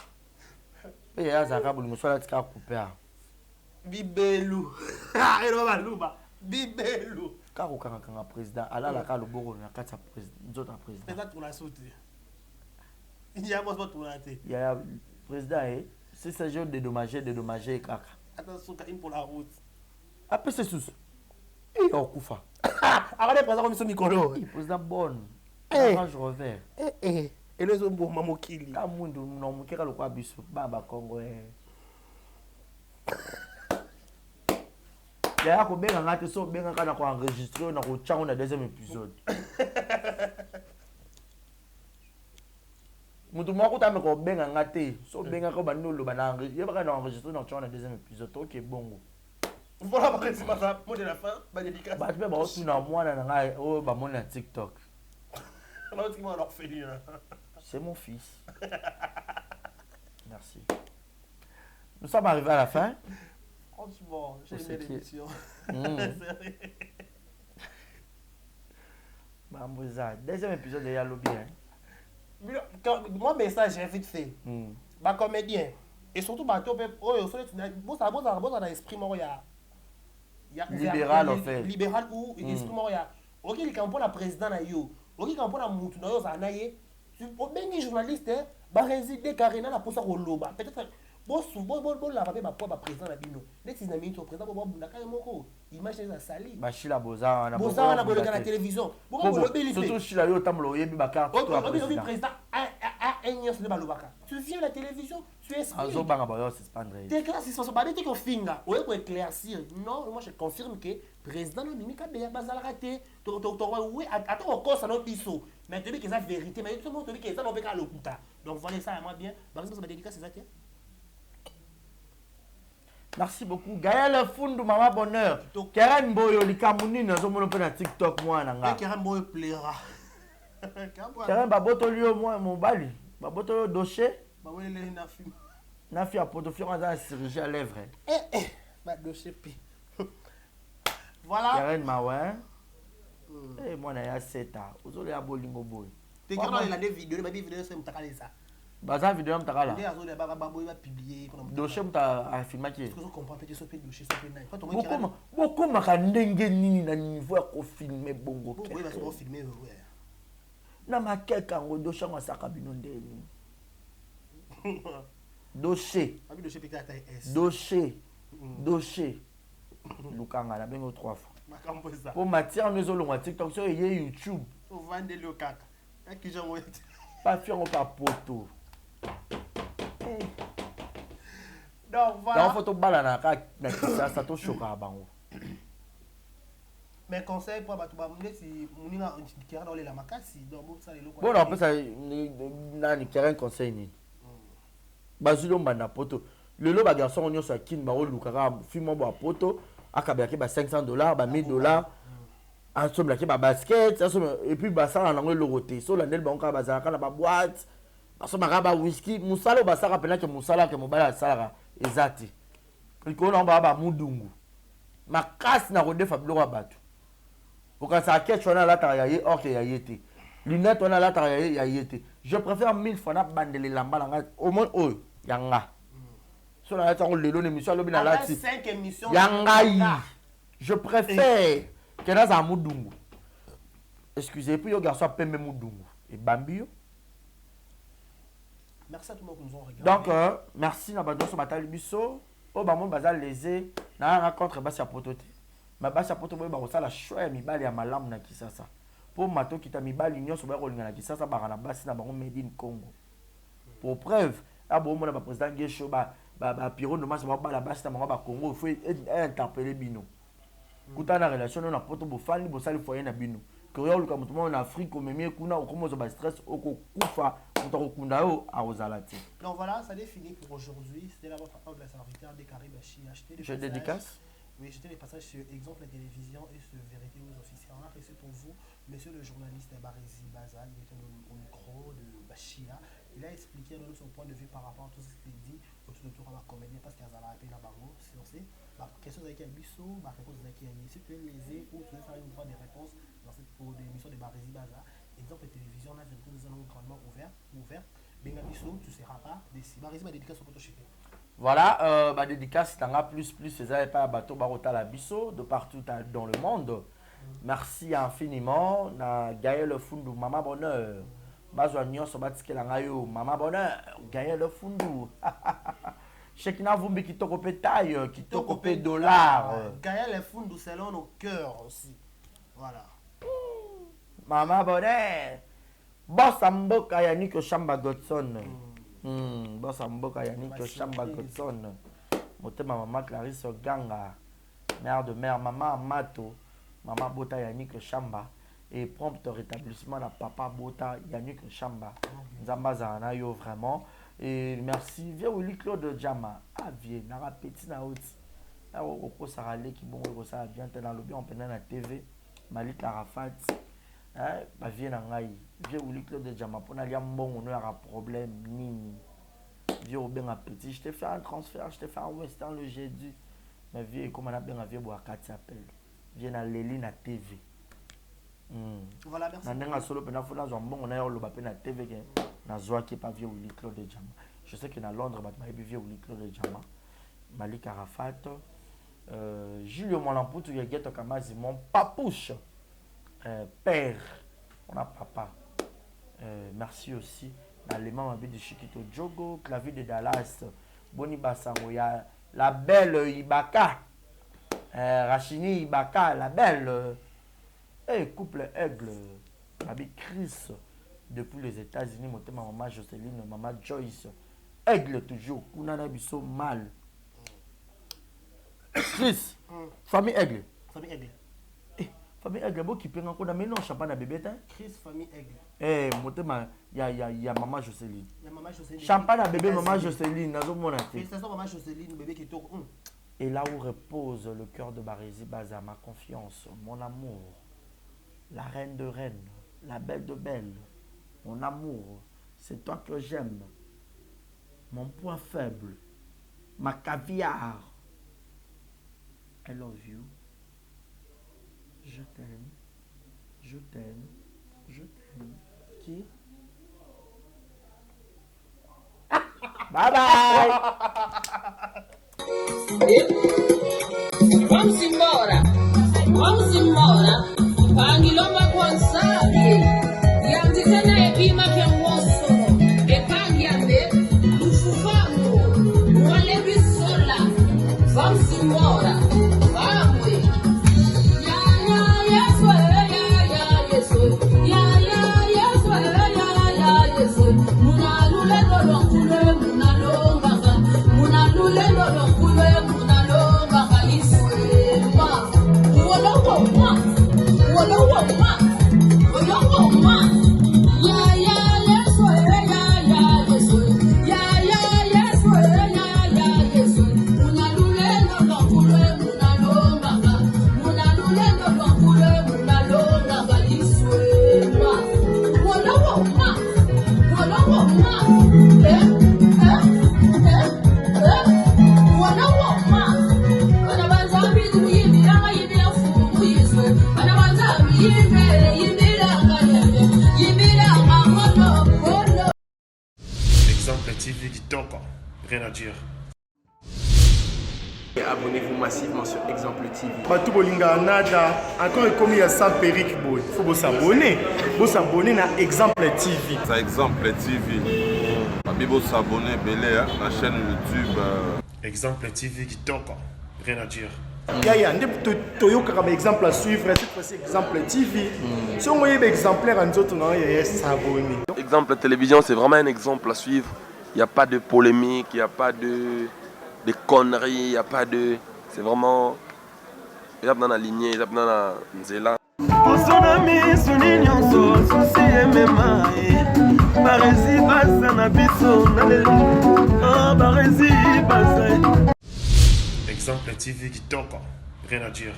Et il y a Zara, il faut aller couper. Bibelou. Bibelou. Car aucun président, Allah la cale au bureau, il y a 4 présidents. Président pour la sauter. Il y a moi pour la tête. Il y a président, si c'est juste dédommager, caca. Attention, pour la route. Après, c'est sous. Et on koufa. Arrêtez, président, comme ce micro. Président bon. Je reviens. Et les autres, maman Kili. Quand Mundu, non, mon kera le quoi biso, Baba Congo. D'ailleurs, quand bien on a été bien on a enregistré, on a retiré on a deuxième épisode. mutu moko tame ko benga ngate so benga ko banolo banange yebaka na enregistrer na tchona deuxième épisode OK bongo voilà parce que c'est ça mot de la fin ba dédicace ba tu ba otu na mwana na ngai o ba mona TikTok alors tu m'as orphelinat c'est mon fils merci nous sommes arrivés à la fin franchement j'ai aimé l'émission Bamboza deuxième épisode de Yalobi hein moi message j'ai vite fait ba comédien et surtout ba to oh so ça na esprit moko ya libéral en fait libéral ou esprit moko ya OK il campo na président na yo OK campo na mutu na yo za na ye o bengi journaliste ba résider carrément na posa ko loba peut-être bon la ba ba président na bino next na minute président bo bunda ka moko image za sali ba shila boza na la télévision surtout shila yo tamlo yebi ba carte to président tu viens à la télévision tu expliques azo banga ba suspendre dès que si so ba dès que finga o ko éclaircir non moi je confirme que président na mimika be bazala raté to oui attends encore ça no biso mais tu dis que ça vérité mais tout le monde te dit que ça no peka lokuta donc voilà ça moi bien par exemple ça dédicace c'est ça tiens. Merci beaucoup. Gaël Fundu Mama Bonheur. Karen Boyo likamuni na zo mono pe na TikTok mwana nga. Karen Boyo plaira. Karen baboto lio moi mobali. Baboto dossier. Ba wele na film. Na fi apoto fi on a chirurgie à lèvres. Ba dossier pi. Voilà. Karen Mawa. Moi na ya seta. Ozole ya bolingo boy. Te kana la des vidéos, ba vidéo c'est mtakale ça. Baza vidéo mtakala. Dossier mta a filmé qui. Est-ce que vous comprenez que ce dossier soit pénal? Beaucoup maka ndenge nini na niveau ya ko filmer bongo. Oui, parce qu'on filmer ouais. Na makeka ngo dossier ngo saka bino ndeni. Dossier. Abi dossier pika taille S. Dossier. Lukanga na bengo 3 fois. Makambo ça. Pour matière nous olongwa TikTok sur YouTube. Au vendre le kaka. Qui j'en ouais. Pas faire on pas poto. Donc voilà. Dans photo balana na ça to choka bango. Mais conseil pour batu ba mune si muninga kira dans la makasi donc bon ça les loko. Bon on peut ça nani kira conseil ni. Bazulo mbanda poto. Le lo ba garçon onyo sa kin ba olukaka fimo ba poto akabaki ba $500 ba $1000 ensemble ki ba basket et puis ba ça na ngo loroté so la ndel ba onka bazaka na ba boîte parce que ba whisky musalo ba saka pena ke musala ke mobala sala ezati ko na ba mudungu makasi na kodefa biloko bato okasa ketch on a la ta yaye OK yayete lunette on a la ta yaye yayete je préfère 1000 fois na bandele lamba nga au moins oyo yanga so na ta ngo lelo émission lobi na lati 5 émissions yanga je préfère que dans un mudungu excusez puis yo garçon pembe mudungu et bambio. Merci à tout le monde qui nous ont regardé. Donc merci na bando so batali biso o ba mon bazal lésé na rencontre basi ya potote ma basi ya poto boy ba kosala choix ya mibali ya malamu na Kisasa po mato kita mibali nyonso ba kolinga na Kisasa ba na basi na bango made in Congo pour preuve abo mona ba président Gesho ba piro no mas ba la basi na bango ba Congo faut interpeller bino kutana relation na poto bo fali bo sali foyer na bino que yo luka mutu en Afrique au même kuna okomozo ba stress okufa mutakunda yo a ozalati. Donc voilà, ça est fini pour aujourd'hui. C'était la votre papa de la serviteur des Caribachi acheté des je dédicace. Oui, j'étais les passages sur exemple la télévision et sur vérité aux officiers. On a fait pour vous, monsieur le journaliste Barézi Bazal, il était au micro de Bachia. Il a expliqué son point de vue par rapport à tout ce qu'il dit autour de la comédie parce qu'il y a la peine à Bango, si on sait. La question de qui a Bissot, la réponse de qui a Si tu veux léser ou tu veux faire une fois des réponses dans cette pour des émissions de Barézi Bazal, exemple la télévision, la vérité nous allons grandement ouvert. Benga Bissot, tu ne seras pas déçu. Barézi m'a dédicace au poteau chez. Voilà, ma dédicace tanga plus ces ailes pas bateau barota la biso de partout dans le monde. Merci infiniment na Gaël Fundu Mama Bonheur. Bazwa nyonso batike la ngayo Mama Bonheur Gaël Fundu. Chekina vumbi kitoko pe taille, kitoko pe dollar. Gaël Fundu selon nos cœurs aussi. Voilà. Mama Bonheur. Bossa mboka ya Nico Shamba Godson. Bossa mboka ya Nico Shamba Godson. Motema maman Clarisse Ganga. Mère de mère maman Mato. Maman Bota ya Nico Shamba. et prompt rétablissement à Papa Bota, Yannick Chamba, Nzambaza yo vraiment. Et merci, viens Willy Claude Djama, viens, Nara Petit Naouti, Oko Sarale qui bon, ça vient dans le lobby, on peut dans la TV, Malik Arafat, viens Nangaï, viens Willy Claude Djama, pour n'aller à bon, on a un problème, nini. Viens au bien Petit, je t'ai fait un transfert, je t'ai fait un Western le jeudi, mais viens, comme on a bien viens boire 4 s'appelle, viens à Léline à TV. Voilà, merci. Je sais que dans Londres, il y a Claude Djama, Malik Arafat, Julio Molamputu, mon papouche, père, on a papa. Merci aussi. L'allemand de Chiquito Djogo, Clavier de Dallas, Boni Bassango, la belle Ibaka, Rachini Ibaka, la belle. Couple Aigle, Babi Chris, depuis les États-Unis, ma maman Jocelyne, maman Joyce. Aigle toujours, Kunana Bisso mal. Chris, famille Aigle. Famille Aigle. Famille Aigle, bon qui peut encore mais non, champagne à bébé. Chris, famille Aigle. Il y a maman Jocelyne. Champagne à bébé, maman Jocelyne. Félicitations, maman Jocelyne, bébé qui tourne. Et là où repose le cœur de Barési Baza, ma confiance, mon amour. La reine de reine, la belle de belle, mon amour, c'est toi que j'aime, mon point faible, ma caviar. I love you. Je t'aime, je t'aime, je t'aime. Qui? Bye bye! Vamos embora, vamos embora. Pangilomba kwansabi yandikana epima kyangoso epangyambe ufufango walebisola vamsimora vamwe ya yeso munalule lolonkule munalonga iswema uwolowoma Exemple TV Kitoko, rien à dire. Abonnez-vous massivement sur Exemple TV. Batou Bolinga Nada, encore et comme il y a 100 périques, il faut vous s'abonner. Vous s'abonner à Exemple TV. C'est Exemple TV. Vous s'abonner à la chaîne YouTube. Exemple TV Kitoko, rien à dire. Yaya, un exemple à suivre, cette fois-ci Exemple TV. Si on voit un exemplaire en autres, on s'abonner. Exemple télévision, c'est vraiment un exemple à suivre. Il n'y a pas de polémique, il n'y a pas de conneries, il n'y a pas de... C'est vraiment... Il y a dans la lignée, il y a dans la nzela. Exemple TV Kitoko, rien à dire.